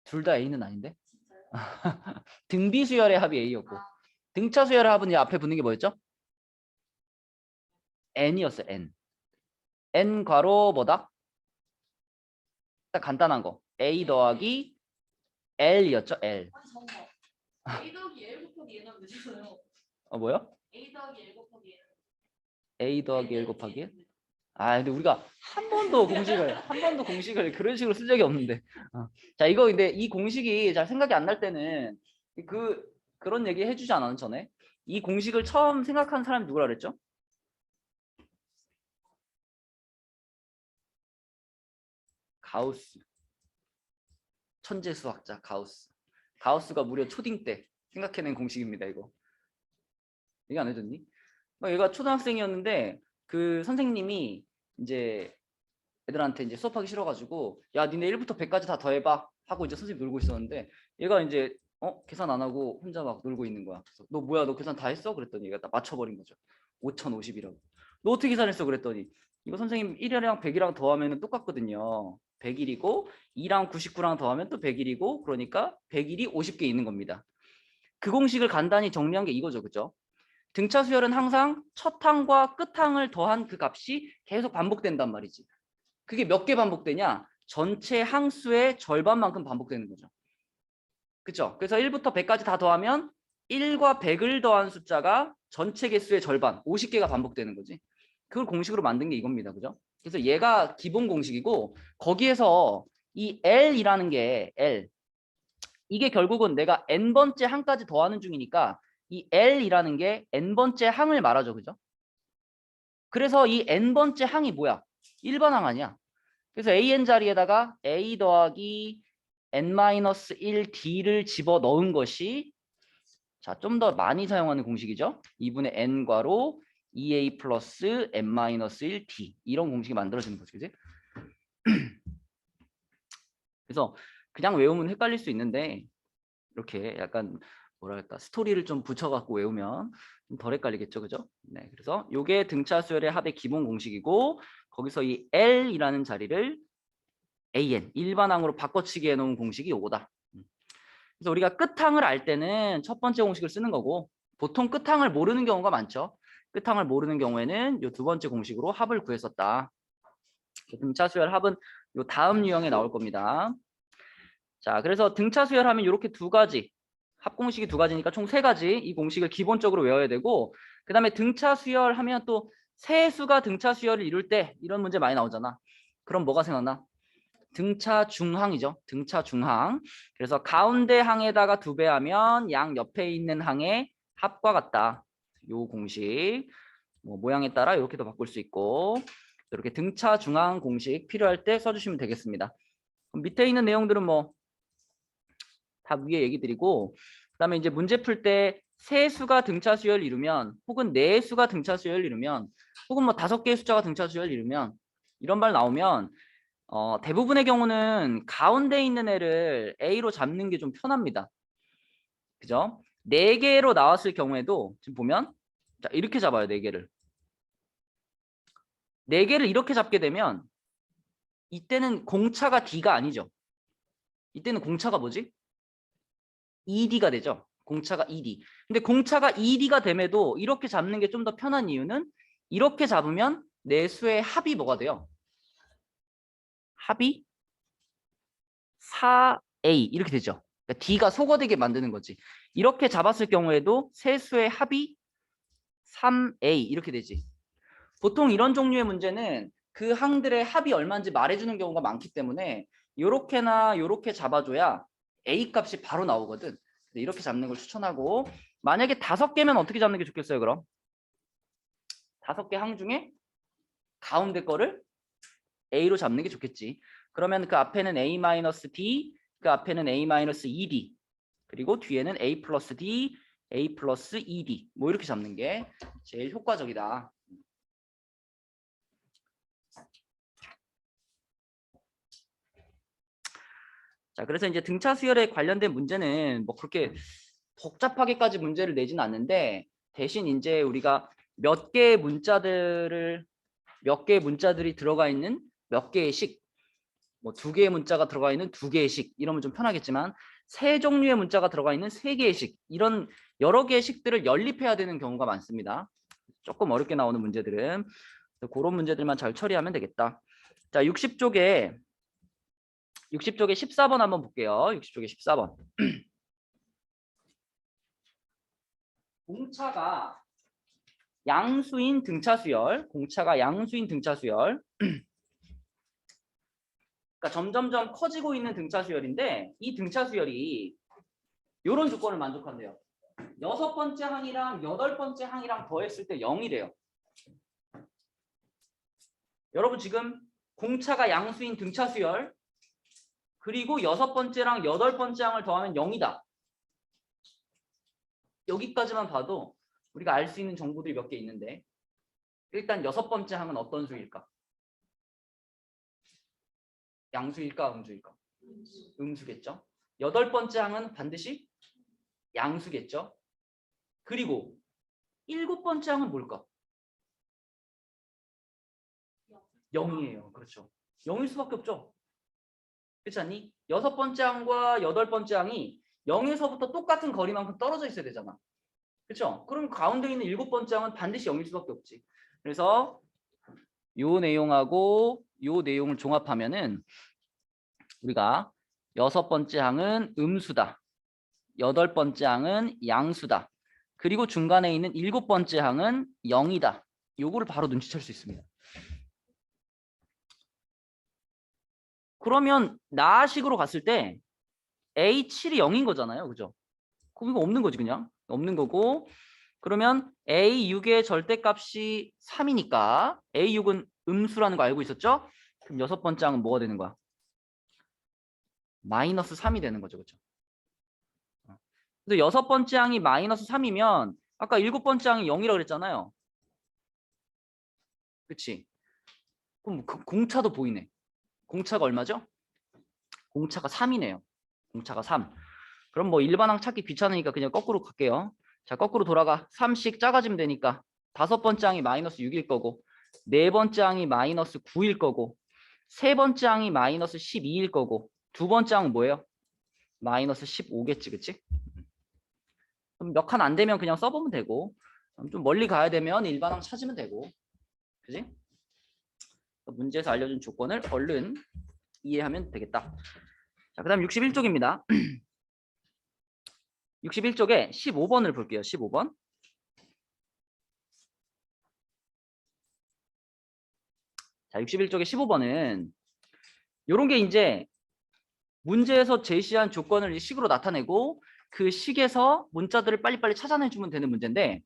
둘 다 a는 아닌데? 등비 수열의 합이 a였고, 등차 수열의 합은 이 앞에 붙는 게 뭐였죠? n이었어요. n 괄호 뭐다? 딱 간단한 거 a 더하기 l이었죠. l. A 더하기 L 곱하기 N하면 되잖아요. 뭐요? A 더하기 L 곱하기 N. a 더하기 l 곱하기 l? 근데 우리가 한 번도 공식을 그런 식으로 쓴 적이 없는데. 자, 이거 근데 이 공식이 잘 생각이 안 날 때는 그런 얘기 해주지 않았나 전에? 이 공식을 처음 생각한 사람이 누구라 그랬죠? 가우스. 천재 수학자 가우스. 가우스가 무려 초딩 때 생각해낸 공식입니다. 이거 얘기 안 해줬니? 얘가 초등학생이었는데 그 선생님이 이제 애들한테 이제 수업하기 싫어가지고 야 니네 1부터 100까지 다 더해봐 하고 이제 선생님 놀고 있었는데 얘가 이제 계산 안 하고 혼자 막 놀고 있는 거야. 그래서 너 뭐야 너 계산 다 했어? 그랬더니 얘가 딱 맞춰버린 거죠. 5050이라고. 너 어떻게 계산했어? 그랬더니 이거 선생님 1이랑 100이랑 더하면 똑같거든요. 100일이고 2랑 99랑 더하면 또 100일이고 그러니까 100일이 50개 있는 겁니다. 그 공식을 간단히 정리한 게 이거죠. 그죠? 등차 수열은 항상 첫 항과 끝 항을 더한 그 값이 계속 반복된단 말이지. 그게 몇 개 반복되냐? 전체 항수의 절반만큼 반복되는 거죠. 그렇죠? 그래서 1부터 100까지 다 더하면 1과 100을 더한 숫자가 전체 개수의 절반, 50개가 반복되는 거지. 그걸 공식으로 만든 게 이겁니다. 그죠? 그래서 얘가 기본 공식이고 거기에서 이 L이라는 게 L. 이게 결국은 내가 n번째 항까지 더하는 중이니까 이 L이라는 게 n번째 항을 말하죠. 그죠? 그래서 이 n번째 항이 뭐야? 일반항 아니야. 그래서 an 자리에다가 a 더하기 n-1d를 집어 넣은 것이 자, 좀 더 많이 사용하는 공식이죠. 2분의 n과로 2a 플러스 n-1d 이런 공식이 만들어지는 거죠. 그지? 그래서 그냥 외우면 헷갈릴 수 있는데 이렇게 약간 뭐랄까 스토리를 좀 붙여갖고 외우면 좀 덜 헷갈리겠죠. 그죠? 네, 그래서 이게 등차 수열의 합의 기본 공식이고 거기서 이 L이라는 자리를 AN 일반항으로 바꿔치기 해놓은 공식이 요거다. 그래서 우리가 끝항을 알 때는 첫 번째 공식을 쓰는 거고 보통 끝항을 모르는 경우가 많죠. 끝항을 모르는 경우에는 요 두 번째 공식으로 합을 구했었다. 등차 수열 합은 요 다음 유형에 나올 겁니다. 자, 그래서 등차 수열하면 이렇게 두 가지 합 공식이 두 가지니까 총 세 가지 이 공식을 기본적으로 외워야 되고 그 다음에 등차 수열하면 또 세수가 등차 수열을 이룰 때 이런 문제 많이 나오잖아. 그럼 뭐가 생각나? 등차 중항이죠. 등차 중항. 그래서 가운데 항에다가 두 배 하면 양 옆에 있는 항의 합과 같다. 요 공식 뭐 모양에 따라 이렇게도 바꿀 수 있고 이렇게 등차 중항 공식 필요할 때 써주시면 되겠습니다. 그럼 밑에 있는 내용들은 뭐 다 위에 얘기 드리고 그다음에 이제 문제 풀 때 세 수가 등차 수열을 이루면 혹은 네 수가 등차 수열을 이루면 혹은 뭐 5개의 숫자가 등차 수열을 이루면 이런 말 나오면 대부분의 경우는 가운데 있는 애를 A로 잡는 게 좀 편합니다. 그죠? 4개로 나왔을 경우에도 지금 보면 자, 이렇게 잡아요. 4개를. 4개를 이렇게 잡게 되면 이때는 공차가 D가 아니죠. 이때는 공차가 뭐지? ED가 되죠. 공차가 ED. 근데 공차가 ED가 됨에도 이렇게 잡는 게 좀 더 편한 이유는 이렇게 잡으면 내 수의 합이 뭐가 돼요? 합이 4A 이렇게 되죠. 그러니까 D가 소거되게 만드는 거지. 이렇게 잡았을 경우에도 세 수의 합이 3A 이렇게 되지. 보통 이런 종류의 문제는 그 항들의 합이 얼마인지 말해주는 경우가 많기 때문에 요렇게나 요렇게 잡아줘야 A 값이 바로 나오거든. 이렇게 잡는 걸 추천하고 만약에 5개면 어떻게 잡는 게 좋겠어요? 그럼 5개 항 중에 가운데 거를 A로 잡는 게 좋겠지. 그러면 그 앞에는 A-D, 그 앞에는 A-ED, 그리고 뒤에는 A 플러스 D, A 플러스 ED 뭐 이렇게 잡는 게 제일 효과적이다. 자, 그래서 이제 등차 수열에 관련된 문제는 뭐 그렇게 복잡하게까지 문제를 내지는 않는데 대신 이제 우리가 몇 개의 문자들이 들어가 있는 몇 개의 식, 뭐 2개의 문자가 들어가 있는 2개의 식 이러면 좀 편하겠지만 3종류의 문자가 들어가 있는 3개의 식 이런 여러 개의 식들을 연립해야 되는 경우가 많습니다. 조금 어렵게 나오는 문제들은 그런 문제들만 잘 처리하면 되겠다. 자, 60쪽에 14번 한번 볼게요. 60쪽에 14번. 공차가 양수인 등차 수열. 그러니까 점점점 커지고 있는 등차 수열인데 이 등차 수열이 이런 조건을 만족한대요. 6번째 항이랑 8번째 항이랑 더했을 때 0이래요. 여러분 지금 공차가 양수인 등차 수열 그리고 6번째랑 8번째 항을 더하면 0이다. 여기까지만 봐도 우리가 알 수 있는 정보들이 몇 개 있는데 일단 6번째 항은 어떤 수일까? 양수일까? 음수일까? 음수겠죠. 8번째 항은 반드시 양수겠죠. 그리고 7번째 항은 뭘까? 0이에요. 그렇죠. 0일 수밖에 없죠. 그렇지 않니? 6번째 항과 8번째 항이 0에서부터 똑같은 거리만큼 떨어져 있어야 되잖아. 그렇죠? 그럼 가운데 있는 7번째 항은 반드시 0일 수밖에 없지. 그래서 요 내용하고 요 내용을 종합하면은 우리가 6번째 항은 음수다. 8번째 항은 양수다. 그리고 중간에 있는 7번째 항은 0이다. 요거를 바로 눈치챌 수 있습니다. 그러면 나식으로 갔을 때 A7이 0인 거잖아요. 그죠? 그럼 이거 없는 거지 그냥. 없는 거고 그러면 A6의 절대값이 3이니까 A6은 음수라는 거 알고 있었죠? 그럼 여섯 번째 항은 뭐가 되는 거야? 마이너스 3이 되는 거죠. 그렇죠? 근데 여섯 번째 항이 마이너스 3이면 아까 일곱 번째 항이 0이라고 그랬잖아요. 그치? 그럼 그 공차도 보이네. 공차가 얼마죠? 공차가 3이네요. 공차가 3. 그럼 뭐 일반항 찾기 귀찮으니까 그냥 거꾸로 갈게요. 자, 거꾸로 돌아가. 3씩 작아지면 되니까 다섯 번째 항이 마이너스 6일 거고, 네 번째 항이 마이너스 9일 거고, 세 번째 항이 마이너스 12일 거고, 두 번째 항은 뭐예요? 마이너스 15겠지, 그치? 그럼 몇 칸 안 되면 그냥 써보면 되고, 좀 멀리 가야 되면 일반항 찾으면 되고, 그지? 문제에서 알려준 조건을 얼른 이해하면 되겠다. 자, 그 다음 61쪽입니다. 61쪽에 15번을 볼게요. 15번. 자, 61쪽에 15번은 이런 게 이제 문제에서 제시한 조건을 이 식으로 나타내고 그 식에서 문자들을 빨리빨리 찾아내주면 되는 문제인데,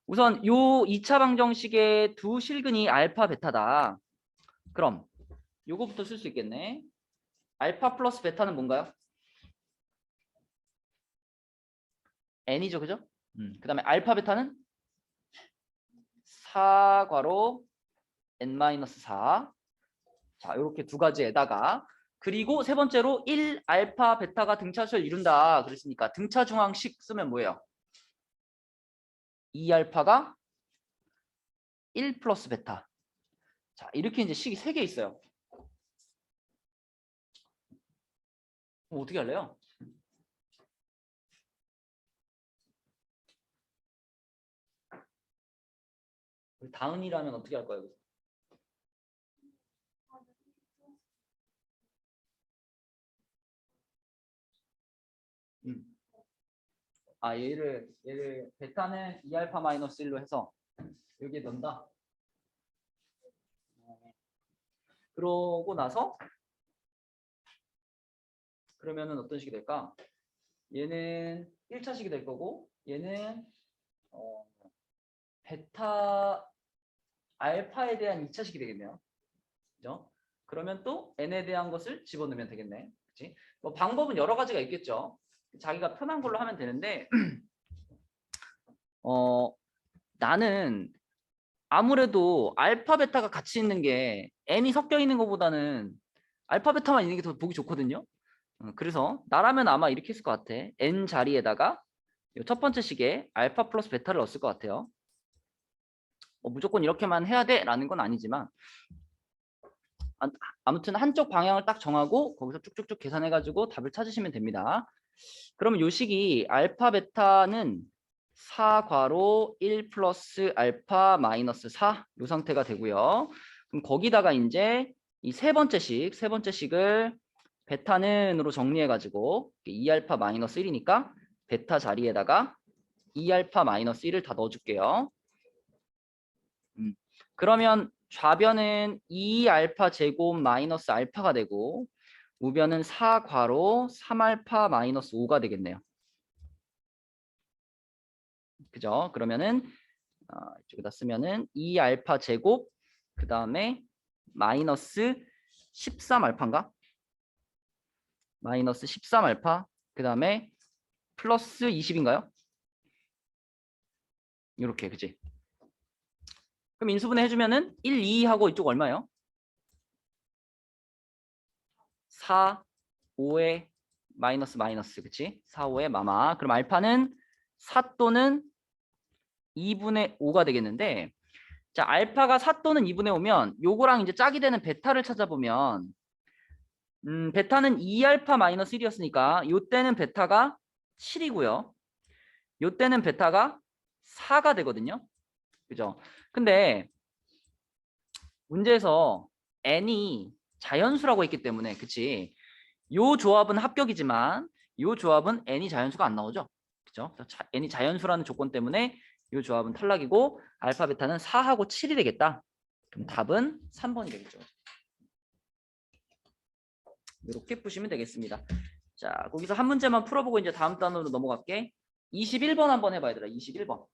우선 요 2차 방정식의 두 실근이 알파 베타다. 그럼 요거부터 쓸 수 있겠네. 알파 플러스 베타는 뭔가요? n이죠, 그죠? 그 다음에 알파 베타는 4괄호 n-4. 자, 이렇게 두 가지에다가, 그리고 세 번째로 1 알파 베타가 등차수를 이룬다 그랬으니까 등차 중앙식 쓰면 뭐예요? 2 알파가 1 플러스 베타. 자, 이렇게 이제 식이 3개 있어요. 그럼 어떻게 할래요? 다은이라면 어떻게 할 거예요? 아, 얘를 베타는 2 알파 마이너스 1로 해서 여기에 넣는다. 그러고 나서 그러면은 어떤 식이 될까? 얘는 1차식이 될 거고, 얘는 베타 알파에 대한 2차식이 되겠네요. 그죠? 그러면 또 n에 대한 것을 집어넣으면 되겠네. 그치? 뭐 방법은 여러 가지가 있겠죠. 자기가 편한 걸로 하면 되는데 나는 아무래도 알파 베타가 같이 있는 게 n이 섞여 있는 것보다는 알파 베타만 있는 게 더 보기 좋거든요. 그래서 나라면 아마 이렇게 했을 것 같아. n 자리에다가 첫 번째 식에 알파 플러스 베타를 넣었을 것 같아요. 무조건 이렇게만 해야 돼라는 건 아니지만 아무튼 한쪽 방향을 딱 정하고 거기서 쭉쭉쭉 계산해가지고 답을 찾으시면 됩니다. 그러면 요 식이 알파 베타는 4괄호 1 플러스 알파 마이너스 4 요 상태가 되고요. 그럼 거기다가 이제 이 세 번째 식을 베타는으로 정리해가지고 2 알파 마이너스 1이니까 베타 자리에다가 2 알파 마이너스 1을 다 넣어줄게요. 그러면 좌변은 2 알파 제곱 마이너스 알파가 되고 우변은 4괄호 3 알파 마이너스 5가 되겠네요. 그죠? 그러면은 이쪽에다 쓰면은 2 알파 제곱 그 다음에 마이너스 13 알파인가? 마이너스 13 알파 그 다음에 플러스 20인가요? 이렇게 그지? 그럼 인수분해 해주면은 1, 2 하고 이쪽 얼마예요? 4, 5에 마이너스 마이너스 그치? 4, 5에 마마. 그럼 알파는 4 또는 2분의 5가 되겠는데, 자, 알파가 4 또는 2분의 5면 요거랑 이제 짝이 되는 베타를 찾아보면 베타는 2 알파 마이너스 1이었으니까 요 때는 베타가 7이고요. 요 때는 베타가 4가 되거든요. 그죠? 근데 문제에서 n이 자연수라고 했기 때문에 그치? 요 조합은 합격이지만 요 조합은 n이 자연수가 안 나오죠. 그죠? n이 자연수라는 조건 때문에 요 조합은 탈락이고 알파 베타는 4하고 7이 되겠다. 그럼 답은 3번이 되겠죠. 이렇게 푸시면 되겠습니다. 자, 거기서 한 문제만 풀어보고 이제 다음 단으로 넘어갈게. 21번 한번 해봐 얘들아. 21번.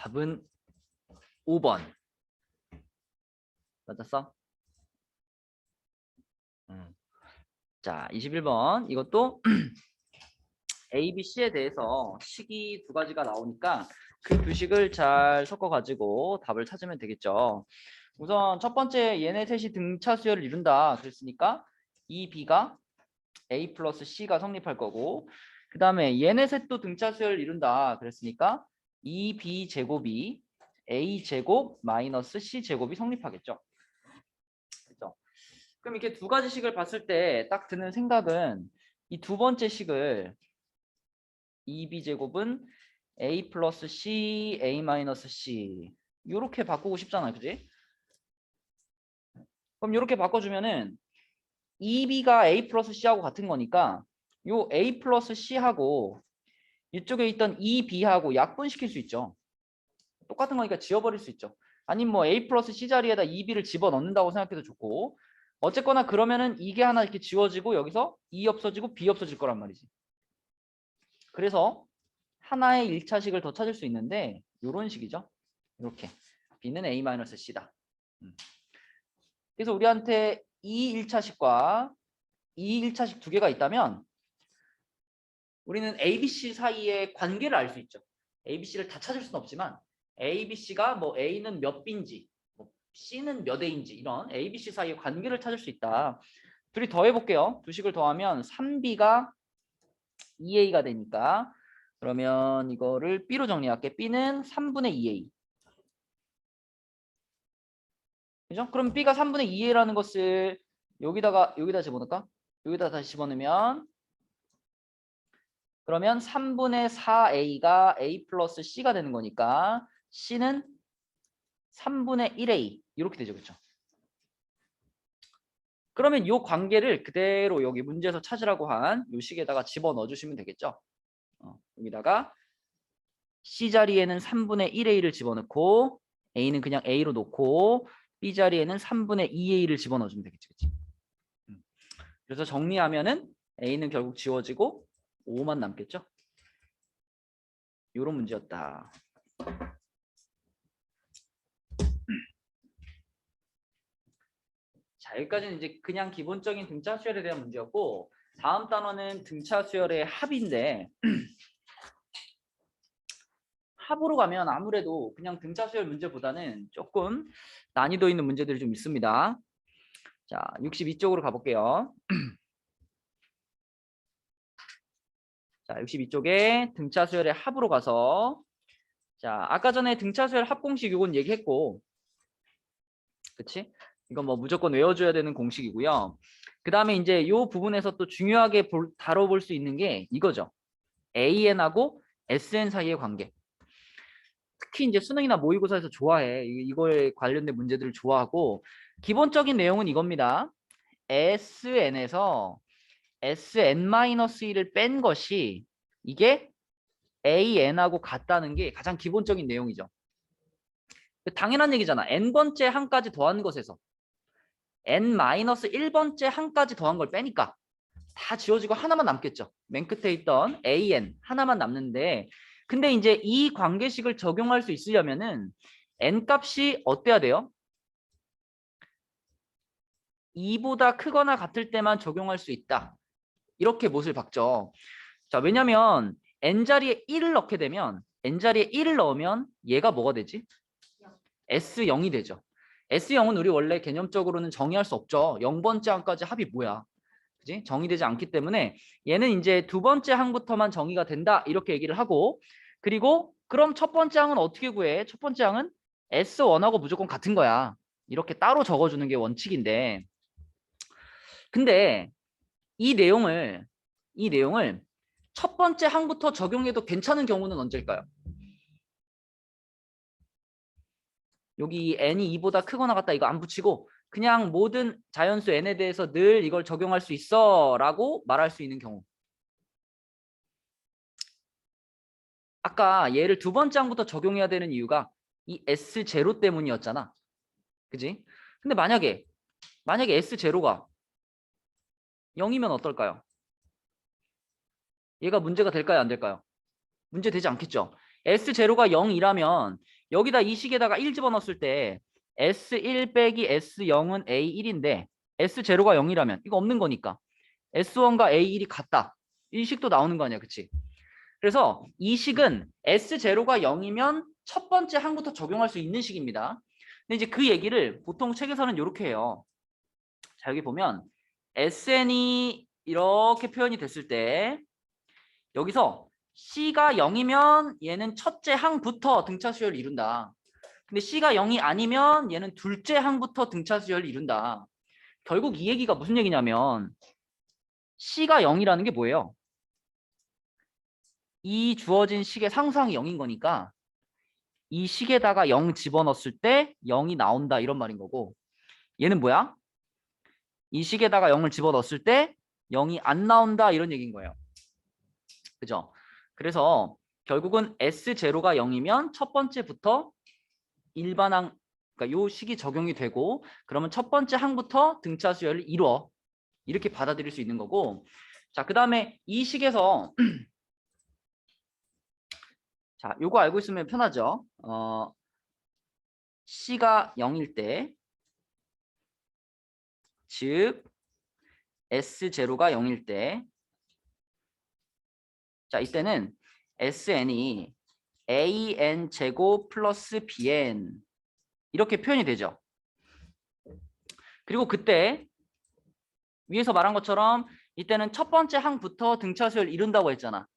답은 5번. 맞았어? 자, 21번. 이것도 A, B, C에 대해서 식이 두 가지가 나오니까 그 두 식을 잘 섞어가지고 답을 찾으면 되겠죠. 우선 첫 번째 얘네 셋이 등차 수열을 이룬다 그랬으니까 이 B가 A 플러스 C가 성립할 거고, 그 다음에 얘네 셋도 등차 수열을 이룬다 그랬으니까 이 B 제곱이 A 제곱 마이너스 C 제곱이 성립하겠죠. 그렇죠? 그럼 이렇게 두 가지 식을 봤을 때 딱 드는 생각은 이 두 번째 식을 2b 제곱은 a 플러스 c, a 마이너스 c 이렇게 바꾸고 싶잖아요, 그지? 그럼 이렇게 바꿔주면은 2b가 a 플러스 c하고 같은 거니까 요 a 플러스 c하고 이쪽에 있던 2b하고 약분시킬 수 있죠. 똑같은 거니까 지워버릴 수 있죠. 아니면 뭐 a 플러스 c 자리에다 2b를 집어넣는다고 생각해도 좋고, 어쨌거나 그러면은 이게 하나 이렇게 지워지고 여기서 2 없어지고 b 없어질 거란 말이지. 그래서 하나의 1차식을 더 찾을 수 있는데 이런 식이죠. 이렇게 b는 a-c다. 그래서 우리한테 이 1차식과 이 1차식 두 개가 있다면 우리는 a, b, c 사이의 관계를 알 수 있죠. a, b, c를 다 찾을 수는 없지만 a, b, c가 뭐 a는 몇 b인지 뭐 c는 몇 a인지 이런 a, b, c 사이의 관계를 찾을 수 있다. 둘이 더해볼게요. 두 식을 더하면 3b가 2a가 되니까 그러면 이거를 b로 정리할게. b는 3분의 2a. 그죠? 그럼 b가 3분의 2a라는 것을 여기다 집어넣을까? 여기다 다시 집어넣으면 그러면 3분의 4a가 a 플러스 c가 되는 거니까 c는 3분의 1a 이렇게 되죠. 그렇죠? 그러면 이 관계를 그대로 여기 문제에서 찾으라고 한 이 식에다가 집어넣어 주시면 되겠죠. 여기다가 C 자리에는 3분의 1a를 집어넣고 a는 그냥 a로 놓고 B 자리에는 3분의 2a를 집어넣어주면 되겠지. 그치? 그래서 정리하면은 a는 결국 지워지고 5만 남겠죠. 이런 문제였다. 자, 여기까지는 이제 그냥 기본적인 등차 수열에 대한 문제였고, 다음 단원은 등차 수열의 합인데 합으로 가면 아무래도 그냥 등차 수열 문제보다는 조금 난이도 있는 문제들이 좀 있습니다. 자, 62쪽으로 가볼게요. 자, 62쪽에 등차 수열의 합으로 가서, 자, 아까 전에 등차 수열 합 공식 이건 얘기했고, 그치? 이건 뭐 무조건 외워줘야 되는 공식이고요. 그 다음에 이제 이 부분에서 또 중요하게 다뤄볼 수 있는 게 이거죠. AN하고 SN 사이의 관계. 특히 이제 수능이나 모의고사에서 좋아해. 이거에 관련된 문제들을 좋아하고, 기본적인 내용은 이겁니다. SN에서 SN-1을 뺀 것이 이게 AN하고 같다는 게 가장 기본적인 내용이죠. 당연한 얘기잖아. N번째 항까지 더한 것에서 N-1번째 항까지 더한 걸 빼니까 다 지워지고 하나만 남겠죠. 맨 끝에 있던 AN 하나만 남는데, 근데 이제 이 관계식을 적용할 수 있으려면은 N 값이 어때야 돼요? 2보다 크거나 같을 때만 적용할 수 있다. 이렇게 못을 박죠. 자, 왜냐면 N자리에 1을 넣게 되면 N자리에 1을 넣으면 얘가 뭐가 되지? S0이 되죠. S0은 우리 원래 개념적으로는 정의할 수 없죠. 0번째 항까지 합이 뭐야? 그지? 정의되지 않기 때문에 얘는 이제 두 번째 항부터만 정의가 된다. 이렇게 얘기를 하고, 그리고 그럼 첫 번째 항은 어떻게 구해? 첫 번째 항은 S1하고 무조건 같은 거야. 이렇게 따로 적어주는 게 원칙인데, 근데 이 내용을 첫 번째 항부터 적용해도 괜찮은 경우는 언제일까요? 여기 n이 2보다 크거나 같다 이거 안 붙이고 그냥 모든 자연수 n에 대해서 늘 이걸 적용할 수 있어 라고 말할 수 있는 경우. 아까 얘를 두 번째 항부터 적용해야 되는 이유가 이 S0 때문이었잖아. 그지? 근데 만약에 S0가 0이면 어떨까요? 얘가 문제가 될까요? 안 될까요? 문제 되지 않겠죠. S0가 0이라면 여기다 이 식에다가 1 집어넣었을 때 S1 빼기 S0은 A1인데 S0가 0이라면 이거 없는 거니까 S1과 A1이 같다. 이 식도 나오는 거 아니야, 그치? 그래서 이 식은 S0가 0이면 첫 번째 항부터 적용할 수 있는 식입니다. 근데 이제 그 얘기를 보통 책에서는 이렇게 해요. 자, 여기 보면 SN이 이렇게 표현이 됐을 때 여기서 C가 0이면 얘는 첫째 항부터 등차 수열을 이룬다. 근데 C가 0이 아니면 얘는 둘째 항부터 등차 수열을 이룬다. 결국 이 얘기가 무슨 얘기냐면 C가 0이라는 게 뭐예요? 이 주어진 식의 상수항이 0인 거니까 이 식에다가 0 집어넣었을 때 0이 나온다 이런 말인 거고 얘는 뭐야? 이 식에다가 0을 집어넣었을 때 0이 안 나온다 이런 얘기인 거예요. 그죠? 그래서 결국은 S0가 0이면 첫 번째부터 일반항 그러니까 요 식이 적용이 되고 그러면 첫 번째 항부터 등차 수열을 이루어 이렇게 받아들일 수 있는 거고 자, 그다음에 이 식에서 자, 요거 알고 있으면 편하죠. C가 0일 때 즉 S0가 0일 때 자, 이때는 SN이 AN 제곱 플러스 BN 이렇게 표현이 되죠. 그리고 그때 위에서 말한 것처럼 이때는 첫 번째 항부터 등차 수열을 이룬다고 했잖아.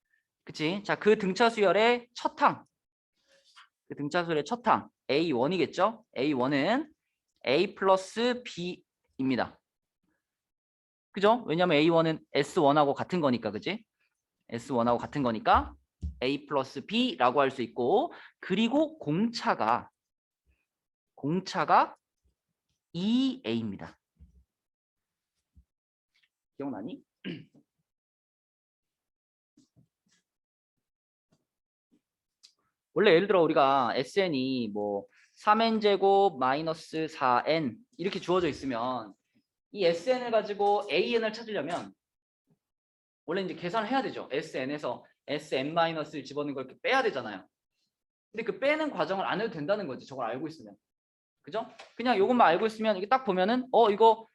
그치? 자, 그 등차 수열의 첫 항. 그 등차 수열의 첫 항. A1이겠죠? A1은 A 플러스 B입니다. 그죠? 왜냐면 A1은 S1하고 같은 거니까, 그지? S1하고 같은 거니까 A 플러스 B라고 할 수 있고 그리고 공차가 2A입니다. 기억나니? 원래 예를 들어 우리가 SN이 뭐 3n제곱 마이너스 4n 이렇게 주어져 있으면 이 SN을 가지고 AN을 찾으려면 원래 이제 계산을 해야 되죠. SN에서 SN-을 집어넣는 걸 이렇게 빼야 되잖아요. 근데 그 빼는 과정을 안 해도 된다는 거지. 저걸 알고 있으면. 그죠? 그냥 이것만 알고 있으면 이게 딱 보면은 이거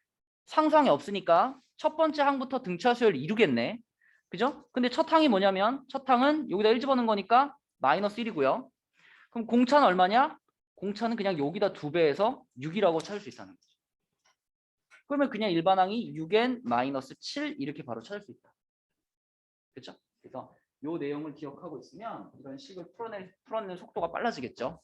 상수항이 없으니까 첫 번째 항부터 등차 수열을 이루겠네. 그죠? 근데 첫 항이 뭐냐면 첫 항은 여기다 1 집어넣은 거니까 마이너스 1이고요. 그럼 공차는 얼마냐? 공차는 그냥 여기다 2배해서 6이라고 찾을 수 있다는 거죠. 그러면 그냥 일반항이 6n-7 이렇게 바로 찾을 수 있다. 그렇죠? 그래서 이 내용을 기억하고 있으면 이런 식을 풀어내는 속도가 빨라지겠죠.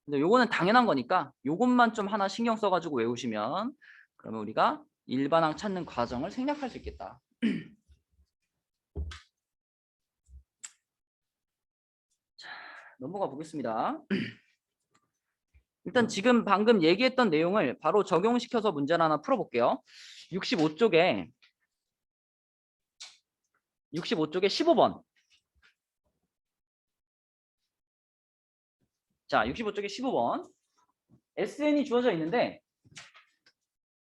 근데 요거는 당연한 거니까 요것만 좀 하나 신경 써가지고 외우시면 그러면 우리가 일반항 찾는 과정을 생략할 수 있겠다. 자, 넘어가 보겠습니다. 일단 지금 방금 얘기했던 내용을 바로 적용시켜서 문제를 하나 풀어볼게요. 65쪽에 15번. 자, 65쪽에 15번. SN이 주어져 있는데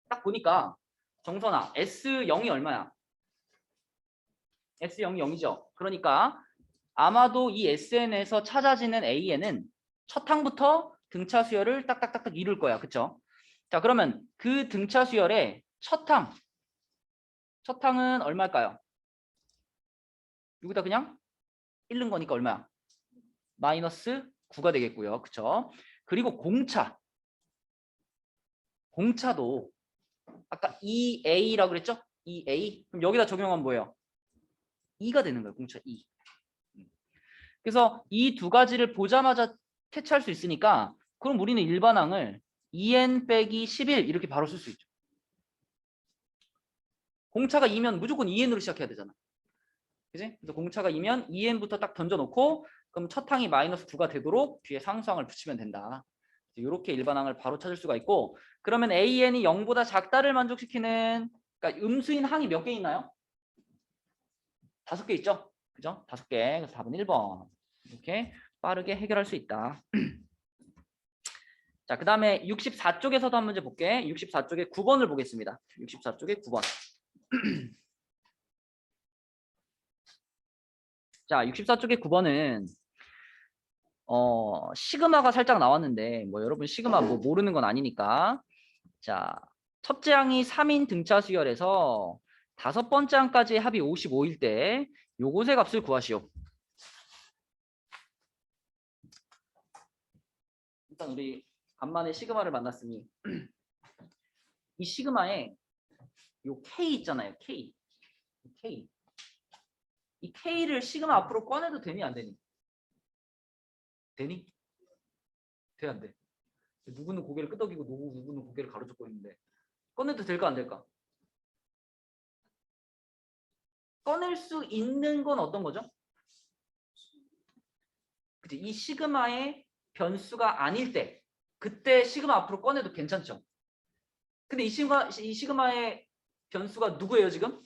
딱 보니까 정선아 S0이 얼마야? S0이 0이죠. 그러니까 아마도 이 SN에서 찾아지는 AN은 첫 항부터 등차 수열을 딱딱딱딱 이룰 거야. 그쵸? 자, 그러면 그 등차 수열의 첫 항은 얼마일까요? 여기다 그냥 1는 거니까 얼마야? 마이너스 9가 되겠고요. 그쵸? 그리고 공차도 아까 2A라고 그랬죠? 2A. 그럼 여기다 적용하면 뭐예요? 2가 되는 거예요. 공차 2. 그래서 이 두 가지를 보자마자 캐치할 수 있으니까 그럼 우리는 일반항을 2n 빼기 11 이렇게 바로 쓸 수 있죠. 공차가 2면 무조건 2n으로 시작해야 되잖아. 그지? 그래서 공차가 2면 2n부터 딱 던져놓고 그럼 첫 항이 마이너스 9가 되도록 뒤에 상수항을 붙이면 된다. 이렇게 일반항을 바로 찾을 수가 있고 그러면 AN이 0보다 작다를 만족시키는 그러니까 음수인 항이 몇 개 있나요? 5개 있죠? 그죠? 5개. 그래서 답은 1번. 이렇게 빠르게 해결할 수 있다. 자, 그 다음에 64쪽에서도 한 문제 볼게. 64쪽에 9번을 보겠습니다. 64쪽에 9번. 자, 64쪽에 9번은 시그마가 살짝 나왔는데 뭐 여러분 시그마 뭐 모르는 건 아니니까. 자, 첫째 항이 3인 등차 수열에서 다섯 번째 항까지의 합이 55일 때 요것의 값을 구하시오. 일단 우리 간만에 시그마를 만났으니 이 시그마에 요 K 있잖아요. K. K. 이 K를 시그마 앞으로 꺼내도 되니 안 되니? 되니? 돼 안 돼? 누구는 고개를 끄덕이고 누구는 고개를 가로젓고 있는데 꺼내도 될까 안 될까? 꺼낼 수 있는 건 어떤 거죠? 그치? 이 시그마의 변수가 아닐 때 그때 시그마 앞으로 꺼내도 괜찮죠? 근데 이 시그마의 변수가 누구예요 지금?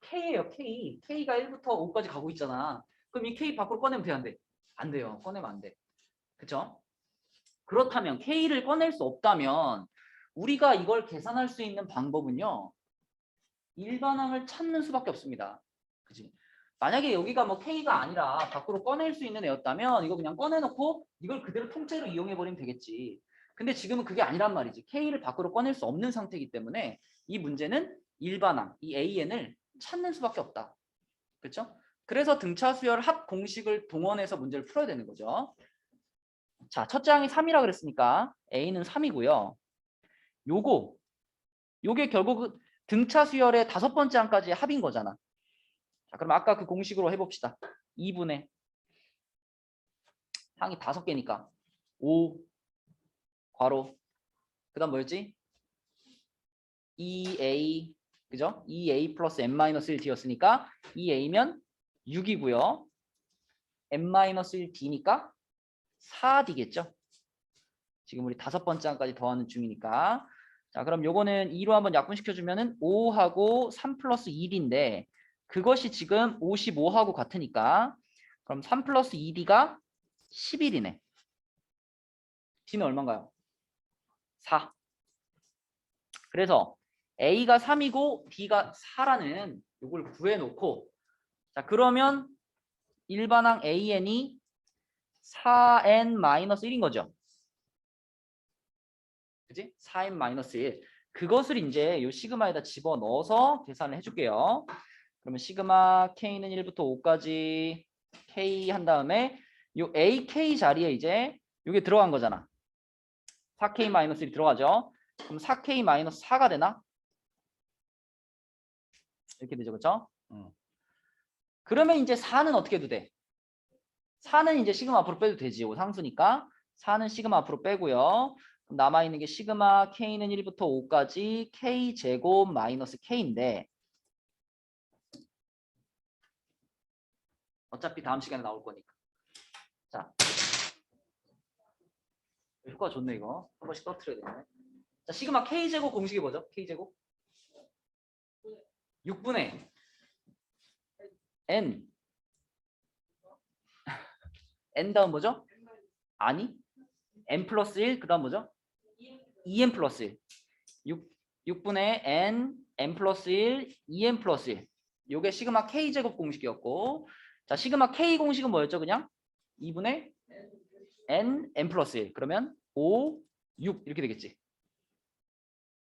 K예요. K. K가 1부터 5까지 가고 있잖아. 그럼 이 K 밖으로 꺼내면 돼 안 돼? 안 돼요. 꺼내면 안 돼. 그쵸? 그렇다면 K를 꺼낼 수 없다면 우리가 이걸 계산할 수 있는 방법은요. 일반항을 찾는 수밖에 없습니다. 그치? 만약에 여기가 뭐 K가 아니라 밖으로 꺼낼 수 있는 애였다면 이거 그냥 꺼내놓고 이걸 그대로 통째로 이용해버리면 되겠지. 근데 지금은 그게 아니란 말이지. K를 밖으로 꺼낼 수 없는 상태이기 때문에 이 문제는 일반항, 이 AN을 찾는 수밖에 없다. 그렇죠? 그래서 등차 수열 합 공식을 동원해서 문제를 풀어야 되는 거죠. 자, 첫째 항이 3이라 그랬으니까 A는 3이고요. 요게 결국 등차 수열의 다섯 번째 항까지의 합인 거잖아. 자, 그럼 아까 그 공식으로 해봅시다. 2분의 항이 5개니까 5 괄호 그 다음 뭐였지? 2a 그죠? 2a 플러스 n-1d였으니까 2a면 6이고요. n-1d니까 4d겠죠? 지금 우리 다섯 번째 항까지 더하는 중이니까. 자, 그럼 요거는 2로 한번 약분시켜주면은 5하고 3 플러스 1인데 그것이 지금 55하고 같으니까 그럼 3 플러스 2d가 11이네. d는 얼마인가요? 4. 그래서 a가 3이고 b가 4라는 요걸 구해놓고 자 그러면 일반항 an이 4n-1인 거죠. 그지? 4n-1. 그것을 이제 요 시그마에다 집어넣어서 계산을 해줄게요. 그러면 시그마 k는 1부터 5까지 k 한 다음에 요 ak 자리에 이제 요게 들어간 거잖아. 4k-1이 들어가죠. 그럼 4k-4가 되나? 이렇게 되죠. 그렇죠? 그러면 이제 4는 어떻게 해도 돼? 4는 이제 시그마 앞으로 빼도 되지. 상수니까 4는 시그마 앞으로 빼고요. 그럼 남아있는 게 시그마 k는 1부터 5까지 k 제곱 마이너스 k인데 어차피 다음 시간에 나올 거니까. 자, 효과 좋네 이거. 한 번씩 떨어뜨려야 되네. 자, 시그마 k제곱 공식이 뭐죠? k제곱? 6분의 n. n 다음 뭐죠? 아니. n 플러스 1. 그 다음 뭐죠? 2n 플러스 1. 6분의 n 플러스 1, 2n 플러스 1. 요게 시그마 k제곱 공식이었고 자 시그마 k 공식은 뭐였죠? 그냥 2분의 n 플러스 1. 그러면 5, 6 이렇게 되겠지.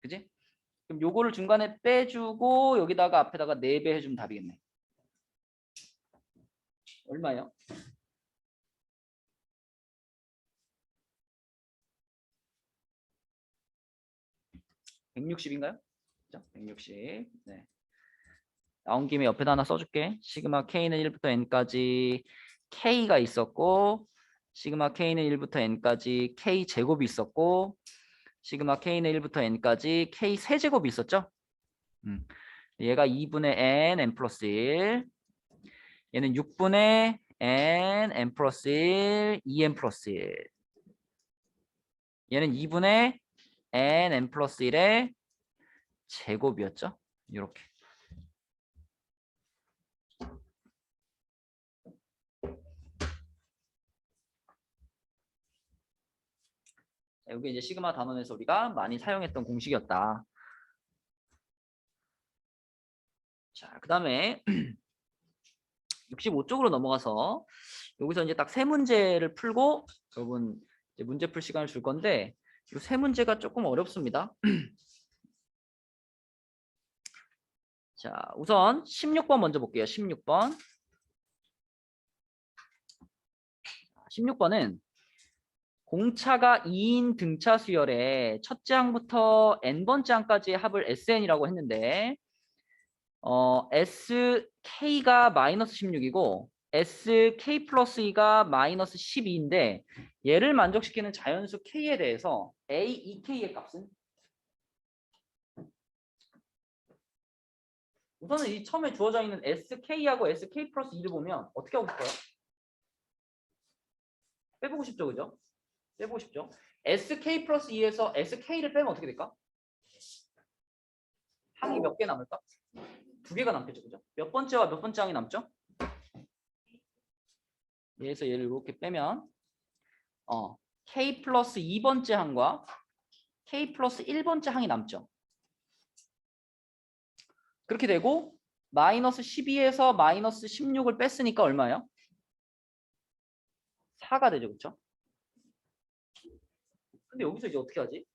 그지? 그럼 요거를 중간에 빼주고 여기다가 앞에다가 4배 해주면 답이겠네. 얼마예요? 160인가요? 160. 네. 나온 김에 옆에다 하나 써줄게. 시그마 k는 1부터 n까지 k가 있었고 시그마 k는 1부터 n까지 k 제곱이 있었고 시그마 k는 1부터 n까지 k 세제곱이 있었죠. 얘가 2분의 n 플러스 1 얘는 6분의 n 플러스 1 2n 플러스 1 얘는 2분의 n 플러스 1의 제곱이었죠. 이렇게. 여기 이제 시그마 단원에서 우리가 많이 사용했던 공식이었다. 자, 그 다음에 65쪽으로 넘어가서 여기서 이제 딱 세 문제를 풀고 여러분 이제 문제 풀 시간을 줄 건데 이 세 문제가 조금 어렵습니다. 자, 우선 16번 먼저 볼게요. 16번. 16번은 공차가 2인 등차 수열의 첫째 항부터 n번째 항까지의 합을 SN이라고 했는데 SK가 마이너스 16이고 SK 플러스 2가 마이너스 12인데 얘를 만족시키는 자연수 K에 대해서 A, EK의 값은? 우선은 이 처음에 주어져 있는 SK하고 SK 플러스 2를 보면 어떻게 하고 싶어요? 빼보고 싶죠, 그죠? 빼보고 싶죠. SK 플러스 2에서 SK를 빼면 어떻게 될까? 항이 몇 개 남을까? 두 개가 남겠죠, 그죠? 몇 번째와 몇 번째 항이 남죠? 얘에서 얘를 이렇게 빼면 K 플러스 2번째 항과 K 플러스 1번째 항이 남죠. 그렇게 되고 마이너스 12에서 마이너스 16을 뺐으니까 얼마예요? 4가 되죠, 그렇죠? 근데 여기서 이제 어떻게 하지?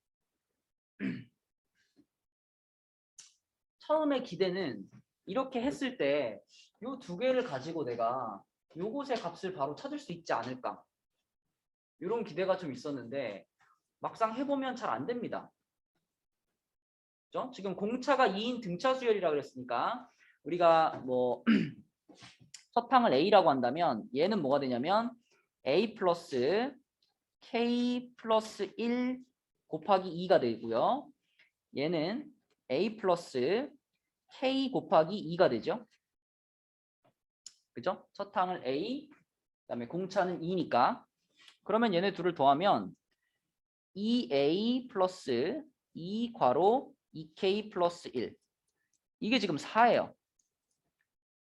처음에 기대는 이렇게 했을 때 이 두 개를 가지고 내가 요것의 값을 바로 찾을 수 있지 않을까? 이런 기대가 좀 있었는데 막상 해보면 잘 안 됩니다. 그죠? 지금 공차가 2인 등차 수열이라 그랬으니까 우리가 뭐 첫 항을 A라고 한다면 얘는 뭐가 되냐면 A 플러스 K 플러스 1 곱하기 2가 되고요. 얘는 A 플러스 K 곱하기 2가 되죠. 그죠? 첫 항을 A, 그다음에 공차는 2니까 그러면 얘네 둘을 더하면 2A 플러스 2 괄호 2K 플러스 1 이게 지금 4예요.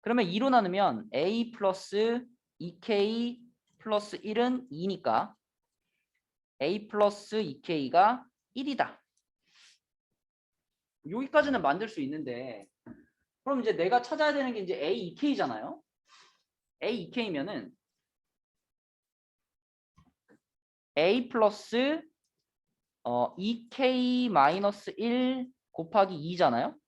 그러면 2로 나누면 A 플러스 2K 플러스 1은 2니까 A 플러스 2K가 1이다. 여기까지는 만들 수 있는데 그럼 이제 내가 찾아야 되는 게 이제 A, 2K잖아요. A, 2K면은 A 플러스 2K 마이너스 1 곱하기 2잖아요.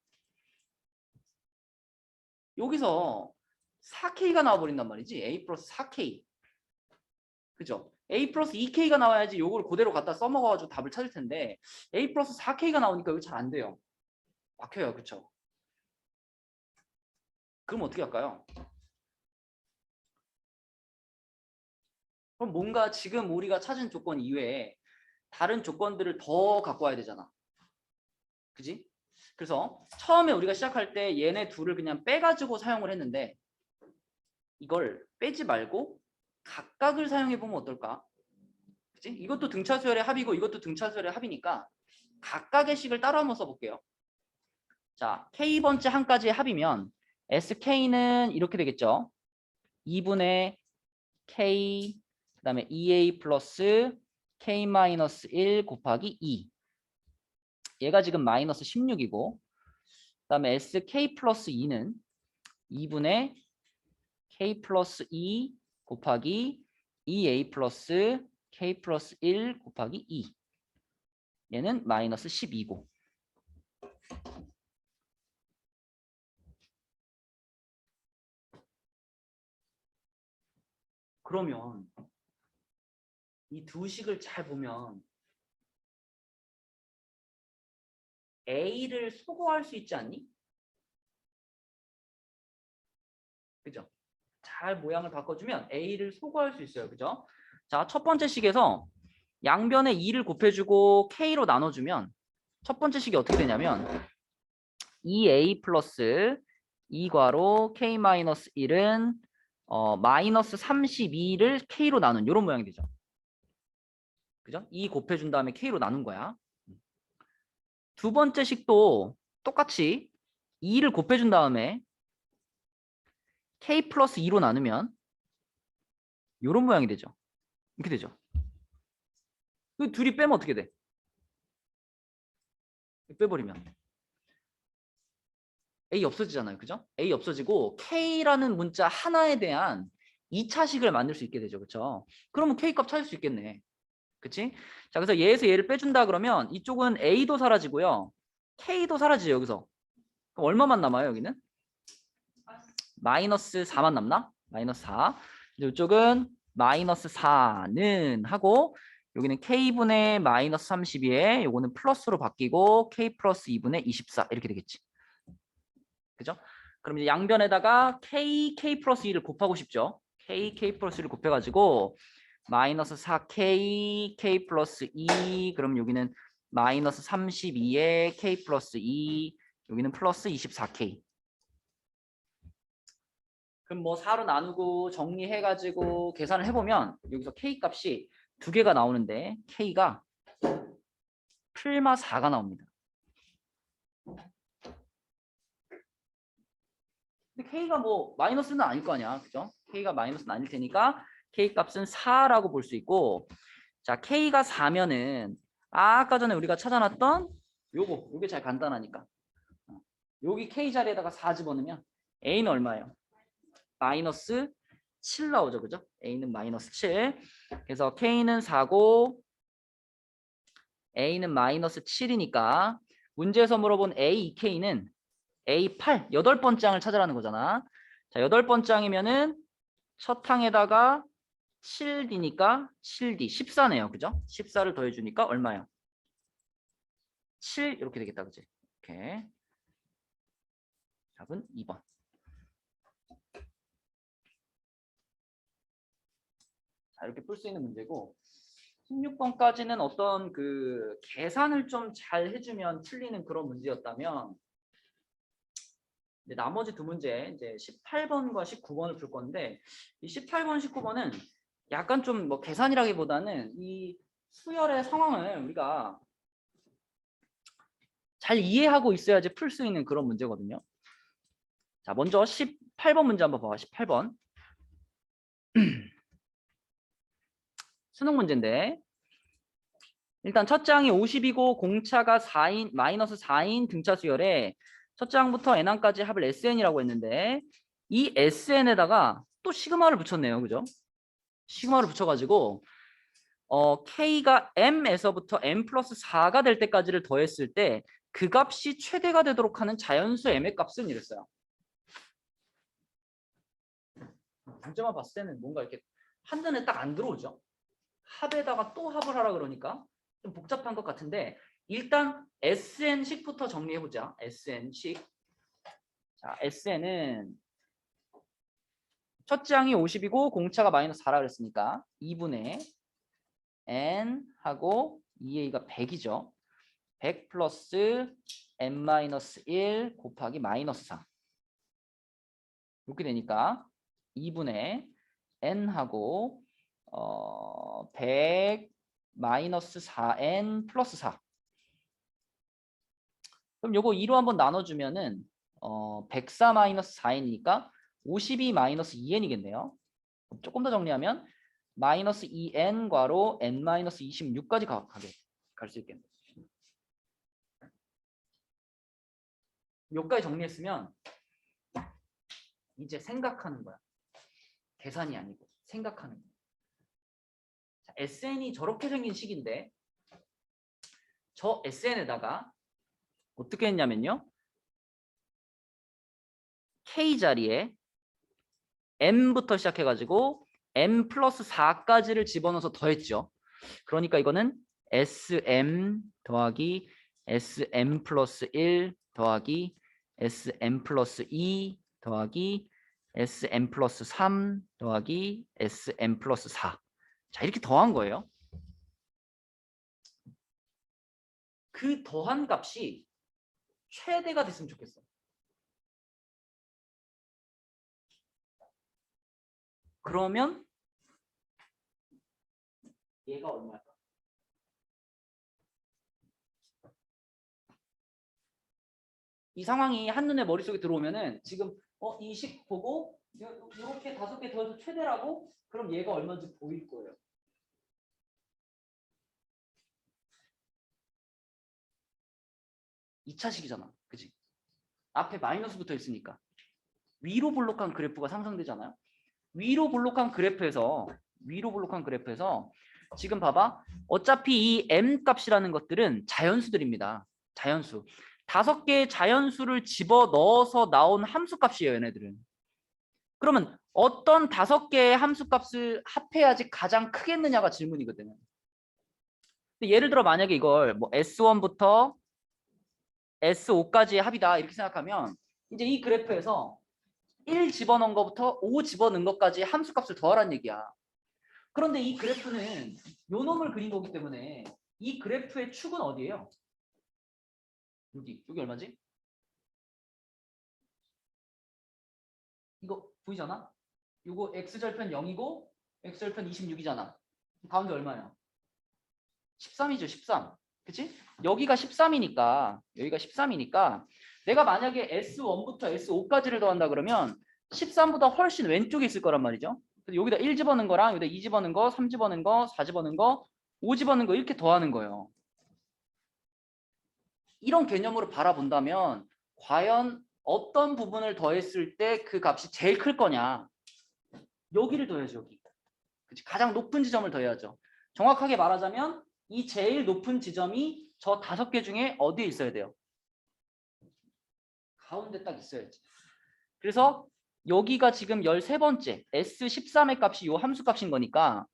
여기서 4K가 나와버린단 말이지. A 플러스 4K. 그죠? A 플러스 2K가 나와야지 요걸 그대로 갖다 써먹어가지고 답을 찾을 텐데 A 플러스 4K가 나오니까 이거 잘 안 돼요. 막혀요. 그쵸? 그럼 어떻게 할까요? 그럼 뭔가 지금 우리가 찾은 조건 이외에 다른 조건들을 더 갖고 와야 되잖아. 그지? 그래서 처음에 우리가 시작할 때 얘네 둘을 그냥 빼가지고 사용을 했는데 이걸 빼지 말고 각각을 사용해 보면 어떨까? 그치? 이것도 등차수열의 합이고 이것도 등차수열의 합이니까 각각의 식을 따로 한번 써볼게요. 자, K번째 항까지의 합이면 SK는 이렇게 되겠죠. 2분의 K 그 다음에 2A 플러스 K 마이너스 1 곱하기 2 얘가 지금 마이너스 16이고 그 다음에 SK 플러스 2는 2분의 K 플러스 2 곱하기 2A 플러스 K 플러스 1 곱하기 2 얘는 마이너스 12고 그러면 이 두 식을 잘 보면 A를 소거할 수 있지 않니? 그죠? 잘 모양을 바꿔주면 A를 소거할 수 있어요. 그죠? 자, 첫 번째 식에서 양변에 2를 곱해주고 K로 나눠주면 첫 번째 식이 어떻게 되냐면 2A 플러스 2괄호 K 마이너스 1은 마이너스 32를 K로 나눈 이런 모양이 되죠. 그죠? 2 곱해준 다음에 K로 나눈 거야. 두 번째 식도 똑같이 2를 곱해준 다음에 K 플러스 2로 나누면 이런 모양이 되죠. 이렇게 되죠. 그 둘이 빼면 어떻게 돼? 빼버리면 A 없어지잖아요. 그죠? A 없어지고 K라는 문자 하나에 대한 2차식을 만들 수 있게 되죠. 그렇죠? 그러면 K 값 찾을 수 있겠네. 그치? 자, 그래서 얘에서 얘를 빼준다 그러면 이쪽은 A도 사라지고요. K도 사라지죠, 여기서. 그럼 얼마만 남아요, 여기는? 마이너스 4만 남나? 마이너스 4. 이쪽은 마이너스 4는 하고 여기는 K분의 마이너스 32에 요거는 플러스로 바뀌고 K 플러스 2분의 24 이렇게 되겠지. 그죠? 그럼 이제 양변에다가 K 플러스 2를 곱하고 싶죠. K 플러스 2를 곱해가지고 마이너스 4K, K 플러스 2 그럼 여기는 마이너스 32에 K 플러스 2 여기는 플러스 24K. 그럼 뭐 4로 나누고 정리해가지고 계산을 해보면 여기서 K 값이 두 개가 나오는데 K가 풀마 4가 나옵니다. 근데 K가 뭐 마이너스는 아닐 거 아니야. 그죠? K가 마이너스는 아닐 테니까 K 값은 4라고 볼 수 있고 자 K가 4면은 아까 전에 우리가 찾아놨던 요게 잘 간단하니까 여기 K 자리에다가 4 집어넣으면 A는 얼마예요? 마이너스 7 나오죠. 그죠? A는 마이너스 7. 그래서 K는 4고 A는 마이너스 7이니까 문제에서 물어본 A, K는 A8, 8번째 항을 찾으라는 거잖아. 자, 8번째 항이면은 첫 항에다가 7D니까 7D, 14네요. 그죠? 14를 더해주니까 얼마예요? 7 이렇게 되겠다. 그지? 이렇게. 답은 2번. 자, 이렇게 풀 수 있는 문제고 16번까지는 어떤 그 계산을 좀 잘 해주면 틀리는 그런 문제였다면 이제 나머지 두 문제 이제 18번과 19번을 풀 건데 이 18번, 19번은 약간 좀 뭐 계산이라기보다는 이 수열의 상황을 우리가 잘 이해하고 있어야지 풀 수 있는 그런 문제거든요. 자, 먼저 18번 문제 한번 봐봐. 18번. 수능 문제인데 일단 첫 장이 50이고 공차가 4인 마이너스 4인 등차 수열에 첫 장부터 n항까지 합을 SN이라고 했는데 이 SN에다가 또 시그마를 붙였네요. 그죠? 시그마를 붙여가지고 K가 M에서부터 M 플러스 4가 될 때까지를 더했을 때 그 값이 최대가 되도록 하는 자연수 M의 값은 이랬어요. 문제만 봤을 때는 뭔가 이렇게 한눈에 딱 안 들어오죠. 합에다가 또 합을 하라 그러니까 좀 복잡한 것 같은데 일단 SN식부터 정리해보자. SN식. 자, SN은 첫 장이 50이고 공차가 마이너스 4라 그랬으니까 2분의 N하고 2A가 100이죠. 100 플러스 N-1 곱하기 마이너스 4 이렇게 되니까 2분의 N하고 100 마이너스 4N 플러스 4 그럼 요거 2로 한번 나눠주면은 104 마이너스 4N이니까 52 마이너스 2N이겠네요. 조금 더 정리하면 마이너스 2N 괄호 N 마이너스 26까지 갈 수 있겠네요. 여기까지 정리했으면 이제 생각하는 거야. 계산이 아니고 생각하는 거야. 자, SN이 저렇게 생긴 식인데 저 SN에다가 어떻게 했냐면요. K 자리에 M부터 시작해가지고 M 플러스 4까지를 집어넣어서 더했죠. 그러니까 이거는 SM 더하기 SM 플러스 1 더하기 SM 플러스 2 더하기 SM 플러스 3 더하기 SM 플러스 4. 자, 이렇게 더한 거예요. 그 더한 값이 최대가 됐으면 좋겠어. 그러면 얘가 얼마일까? 이 상황이 한눈에 머릿속에 들어오면은 지금 이 식 보고 이렇게 5개 더해서 최대라고? 그럼 얘가 얼마인지 보일 거예요. 이차식이잖아. 그치? 앞에 마이너스 붙어 있으니까. 위로 볼록한 그래프가 상승되잖아요. 위로 볼록한 그래프에서 지금 봐봐. 어차피 이 m 값이라는 것들은 자연수들입니다. 자연수. 5개의 자연수를 집어넣어서 나온 함수값이에요, 얘네들은. 그러면 어떤 5개의 함수값을 합해야지 가장 크겠느냐가 질문이거든요. 근데 예를 들어 만약에 이걸 뭐 S1부터 S5까지의 합이다 이렇게 생각하면 이제 이 그래프에서 1 집어넣은 것부터 5 집어넣은 것까지 함수값을 더하라는 얘기야. 그런데 이 그래프는 요 놈을 그린 거기 때문에 이 그래프의 축은 어디예요? 여기 얼마지? 이거 보이잖아? 이거 x절편 0이고 x절편 26이잖아. 가운데 얼마야? 13이죠, 13. 그치? 여기가 13이니까 내가 만약에 S1부터 S5까지를 더한다 그러면 13보다 훨씬 왼쪽에 있을 거란 말이죠. 그래서 여기다 1 집어넣은 거랑 여기다 2 집어넣은 거, 3 집어넣은 거, 4 집어넣은 거, 5 집어넣은 거 이렇게 더하는 거예요. 이런 개념으로 바라본다면 과연 어떤 부분을 더했을 때 그 값이 제일 클 거냐? 여기를 더해야죠, 여기. 그치? 가장 높은 지점을 더해야죠. 정확하게 말하자면 이 제일 높은 지점이 저 5개 중에 어디에 있어야 돼요? 가운데 딱 있어야지. 그래서 여기가 지금 13번째 S13의 값이 요 함수 값인 거니까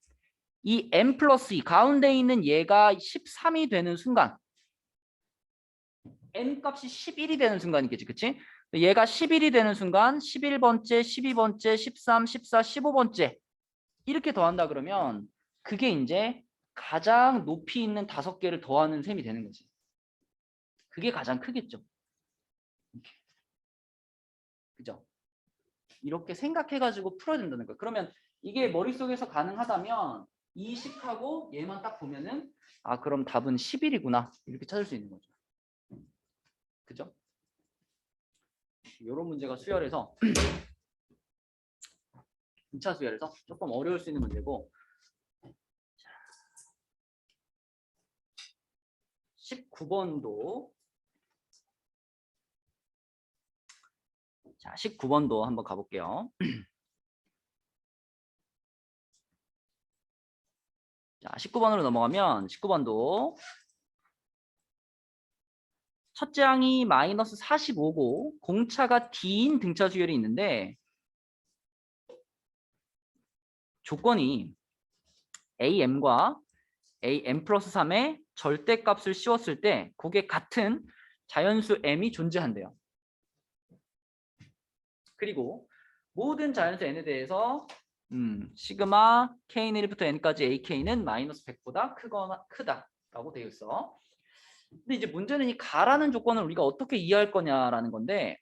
이 m 플러스 2 가운데 있는 얘가 13이 되는 순간 n 값이 11이 되는 순간이겠지. 그치? 얘가 11이 되는 순간 11번째, 12번째, 13, 14, 15번째 이렇게 더한다 그러면 그게 이제 가장 높이 있는 5개를 더하는 셈이 되는 거지. 그게 가장 크겠죠. 그죠? 이렇게 생각해가지고 풀어야 된다는 거예요. 그러면 이게 머릿속에서 가능하다면 이 식하고 얘만 딱 보면은 아 그럼 답은 11이구나 이렇게 찾을 수 있는 거죠. 그죠? 이런 문제가 수열에서 2차 수열에서 조금 어려울 수 있는 문제고 19번도 자 19번도 한번 가볼게요. 자 19번으로 넘어가면 19번도 첫째 항이 마이너스 45고 공차가 D인 등차 수열이 있는데 조건이 AM과 AM 플러스 3의 절대값을 씌웠을 때 그게 같은 자연수 M이 존재한대요. 그리고 모든 자연수 N에 대해서 시그마 K는 1부터 N까지 AK는 마이너스 100보다 크다라고 되어 있어. 근데 이제 문제는 이 가라는 조건을 우리가 어떻게 이해할 거냐라는 건데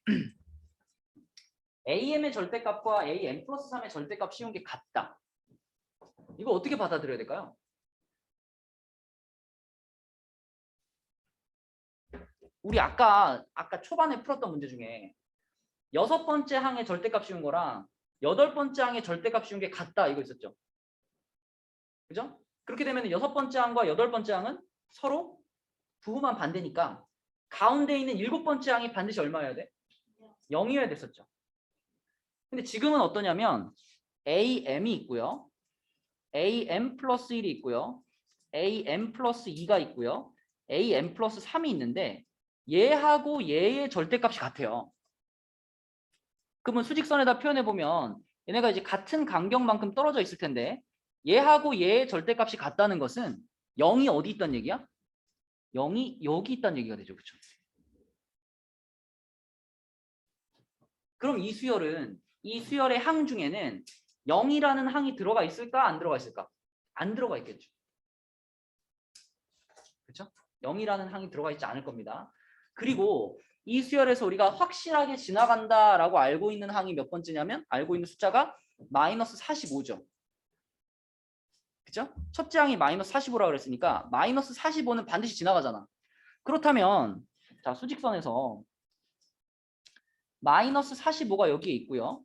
AM의 절대값과 AM 플러스 3의 절대값 씌운 게 같다. 이거 어떻게 받아들여야 될까요? 우리 아까 초반에 풀었던 문제 중에 6번째 항의 절대값 씌운 거랑 8번째 항의 절대값 씌운 게 같다 이거 있었죠. 그죠? 그렇게 되면 6번째 항과 8번째 항은 서로 부호만 반대니까 가운데 있는 7번째 항이 반드시 얼마여야 돼? 0이어야 됐었죠. 근데 지금은 어떠냐면 AM이 있고요. AM 플러스 1이 있고요. AM 플러스 2가 있고요. AM 플러스 3이 있는데 얘하고 얘의 절대값이 같아요. 그러면 수직선에다 표현해보면 얘네가 이제 같은 간격만큼 떨어져 있을 텐데 얘하고 얘의 절대값이 같다는 것은 0이 어디 있다는 얘기야? 0이 여기 있다는 얘기가 되죠. 그렇죠? 그럼 이 수열의 항 중에는 0이라는 항이 들어가 있을까? 안 들어가 있을까? 안 들어가 있겠죠. 그렇죠? 0이라는 항이 들어가 있지 않을 겁니다. 그리고 이 수열에서 우리가 확실하게 지나간다라고 알고 있는 항이 몇 번째냐면 알고 있는 숫자가 마이너스 45죠. 그죠? 첫째 항이 마이너스 45라고 그랬으니까 마이너스 45는 반드시 지나가잖아. 그렇다면 자 수직선에서 마이너스 45가 여기에 있고요.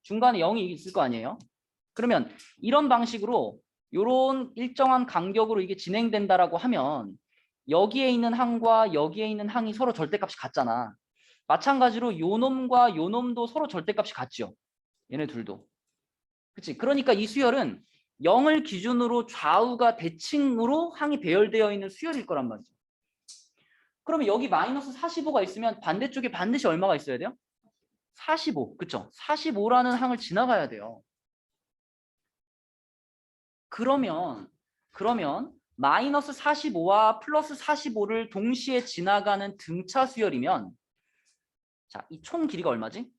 중간에 0이 있을 거 아니에요. 그러면 이런 방식으로 이런 일정한 간격으로 이게 진행된다라고 하면 여기에 있는 항과 여기에 있는 항이 서로 절대값이 같잖아. 마찬가지로 요 놈과 요 놈도 서로 절대값이 같죠. 얘네 둘도. 그치? 그러니까 이 수열은 0을 기준으로 좌우가 대칭으로 항이 배열되어 있는 수열일 거란 말이죠. 그러면 여기 마이너스 45가 있으면 반대쪽에 반드시 얼마가 있어야 돼요? 45. 그쵸? 45라는 항을 지나가야 돼요. 그러면 마이너스 45와 플러스 45를 동시에 지나가는 등차 수열이면 자, 이 총 길이가 얼마지?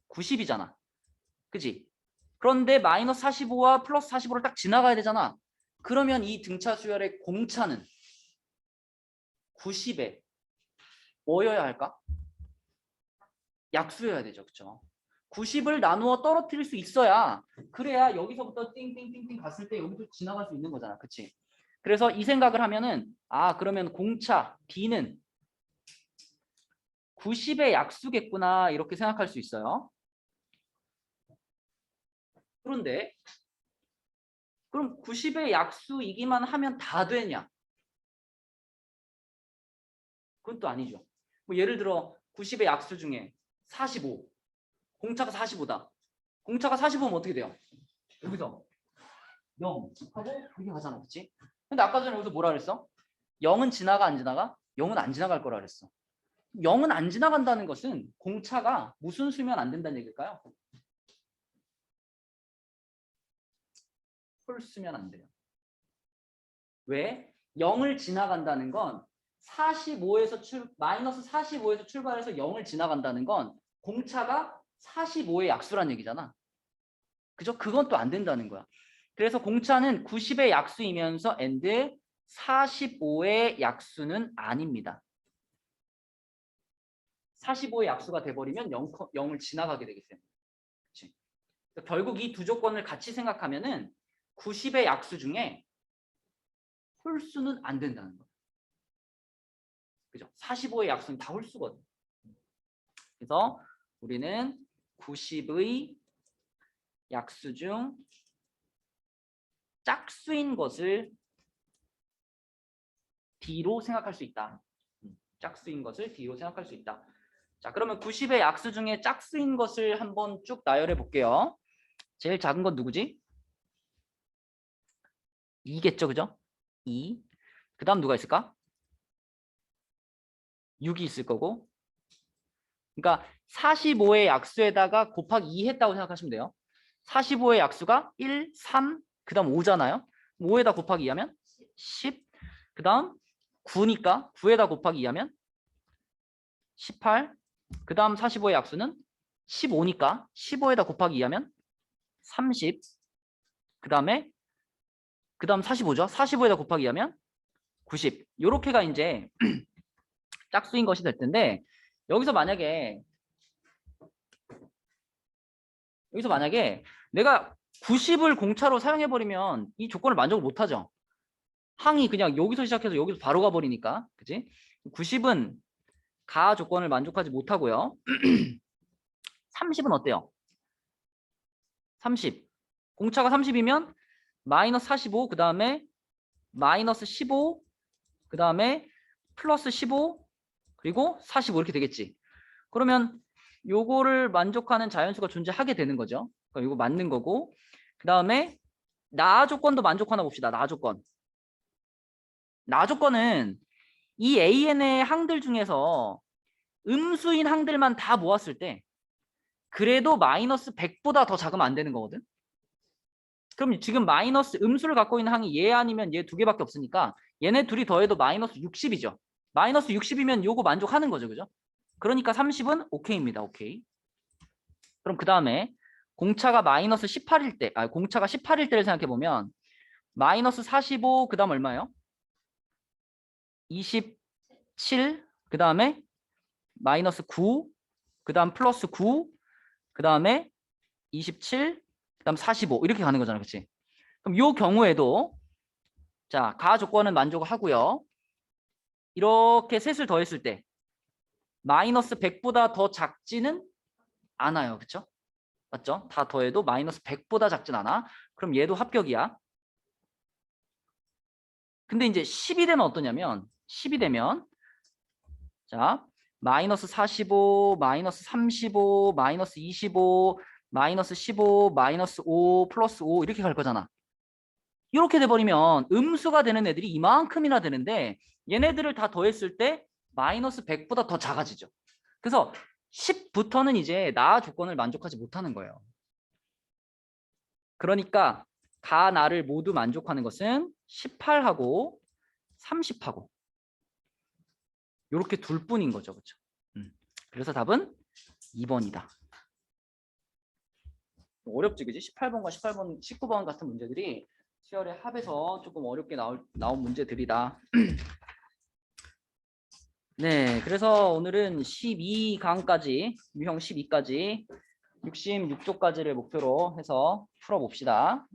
90이잖아. 그지? 그런데 마이너스 45와 플러스 45를 딱 지나가야 되잖아. 그러면 이 등차 수열의 공차는 90에 뭐여야 할까? 약수여야 되죠. 그쵸? 90을 나누어 떨어뜨릴 수 있어야 그래야 여기서부터 띵띵띵띵 갔을 때 여기서 지나갈 수 있는 거잖아. 그치? 그래서 이 생각을 하면은 그러면 공차 B는 90의 약수겠구나 이렇게 생각할 수 있어요. 그런데 그럼 90의 약수이기만 하면 다 되냐? 그건 또 아니죠. 뭐 예를 들어 90의 약수 중에 45 공차가 45다. 공차가 45면 어떻게 돼요? 여기서 0 하고 이렇게 가잖아. 그치? 근데 아까 전에 여기서 뭐라 그랬어? 0은 지나가 안 지나가? 0은 안 지나갈 거라 그랬어. 0은 안 지나간다는 것은 공차가 무슨 수면 안 된다는 얘기일까요? 홀수면 안 돼요. 왜? 0을 지나간다는 건 마이너스 45에서 출발해서 0을 지나간다는 건 공차가 45의 약수란 얘기잖아. 그죠? 그건 또 안 된다는 거야. 그래서 공차는 90의 약수이면서 and 45의 약수는 아닙니다. 45의 약수가 돼버리면 0을 지나가게 되기 때문에. 그치? 결국 이 두 조건을 같이 생각하면은 90의 약수 중에 홀수는 안 된다는 거예요. 그죠? 45의 약수는 다 홀수거든. 그래서 우리는 90의 약수 중 짝수인 것을 D로 생각할 수 있다. 짝수인 것을 D로 생각할 수 있다. 자, 그러면 90의 약수 중에 짝수인 것을 한번 쭉 나열해 볼게요. 제일 작은 건 누구지? 2겠죠, 그죠? 2. 그 다음 누가 있을까? 6이 있을 거고. 그러니까 45의 약수에다가 곱하기 2 했다고 생각하시면 돼요. 45의 약수가 1, 3, 그 다음 5잖아요. 5에다 곱하기 2 하면 10. 그 다음 9니까 9에다 곱하기 2 하면 18. 그 다음 45의 약수는 15니까 15에다 곱하기 2 하면 30. 그 다음 45죠. 45에다 곱하기 2 하면 90. 요렇게가 이제 짝수인 것이 될 텐데 여기서 만약에 내가 90을 공차로 사용해버리면 이 조건을 만족을 못하죠. 항이 그냥 여기서 시작해서 여기서 바로 가버리니까. 그치? 90은 가 조건을 만족하지 못하고요. 30은 어때요? 30. 공차가 30이면 마이너스 45, 그 다음에 마이너스 15, 그 다음에 플러스 15, 그리고 45 이렇게 되겠지. 그러면 요거를 만족하는 자연수가 존재하게 되는 거죠. 그럼 이거 맞는 거고. 그 다음에 나 조건도 만족하나 봅시다. 나 조건. 나 조건은 이 AN의 항들 중에서 음수인 항들만 다 모았을 때 그래도 마이너스 100보다 더 작으면 안 되는 거거든. 그럼 지금 마이너스 음수를 갖고 있는 항이 얘 아니면 얘 두 개밖에 없으니까 얘네 둘이 더해도 마이너스 60이죠. 마이너스 60이면 요거 만족하는 거죠. 그죠? 그러니까 30은 오케이입니다. 오케이. 그럼 그 다음에 공차가 마이너스 18일 때, 공차가 18일 때를 생각해 보면 마이너스 45, 그 다음 얼마예요? 27, 그 다음에 마이너스 9, 그 다음 플러스 9, 그 다음에 27, 그 다음 45 이렇게 가는 거잖아. 그치? 그럼 이 경우에도 자, 가 조건은 만족을 하고요. 이렇게 셋을 더했을 때 마이너스 100보다 더 작지는 않아요. 그쵸? 맞죠? 다 더해도 마이너스 100보다 작진 않아. 그럼 얘도 합격이야. 근데 이제 10이 되면 어떠냐면 10이 되면 자 마이너스 45, 마이너스 35, 마이너스 25, 마이너스 15, 마이너스 5, 플러스 5 이렇게 갈 거잖아. 이렇게 돼버리면 음수가 되는 애들이 이만큼이나 되는데 얘네들을 다 더했을 때 마이너스 100보다 더 작아지죠. 그래서 10부터는 이제 나 조건을 만족하지 못하는 거예요. 그러니까 가 나를 모두 만족하는 것은 18하고 30하고 이렇게 둘 뿐인 거죠. 그렇죠? 그래서 답은 2번이다. 어렵지, 그지? 18번과 18번, 19번 같은 문제들이 수열의 합에서 조금 어렵게 나온 문제들이다. 네, 그래서 오늘은 12강까지, 유형 12까지, 66조까지를 목표로 해서 풀어봅시다.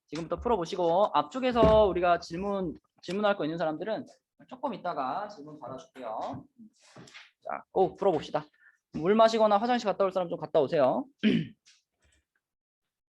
지금부터 풀어보시고 앞쪽에서 우리가 질문할 거 있는 사람들은 조금 이따가 질문 받아줄게요. 자, 꼭 풀어봅시다. 물 마시거나 화장실 갔다 올 사람 좀 갔다 오세요.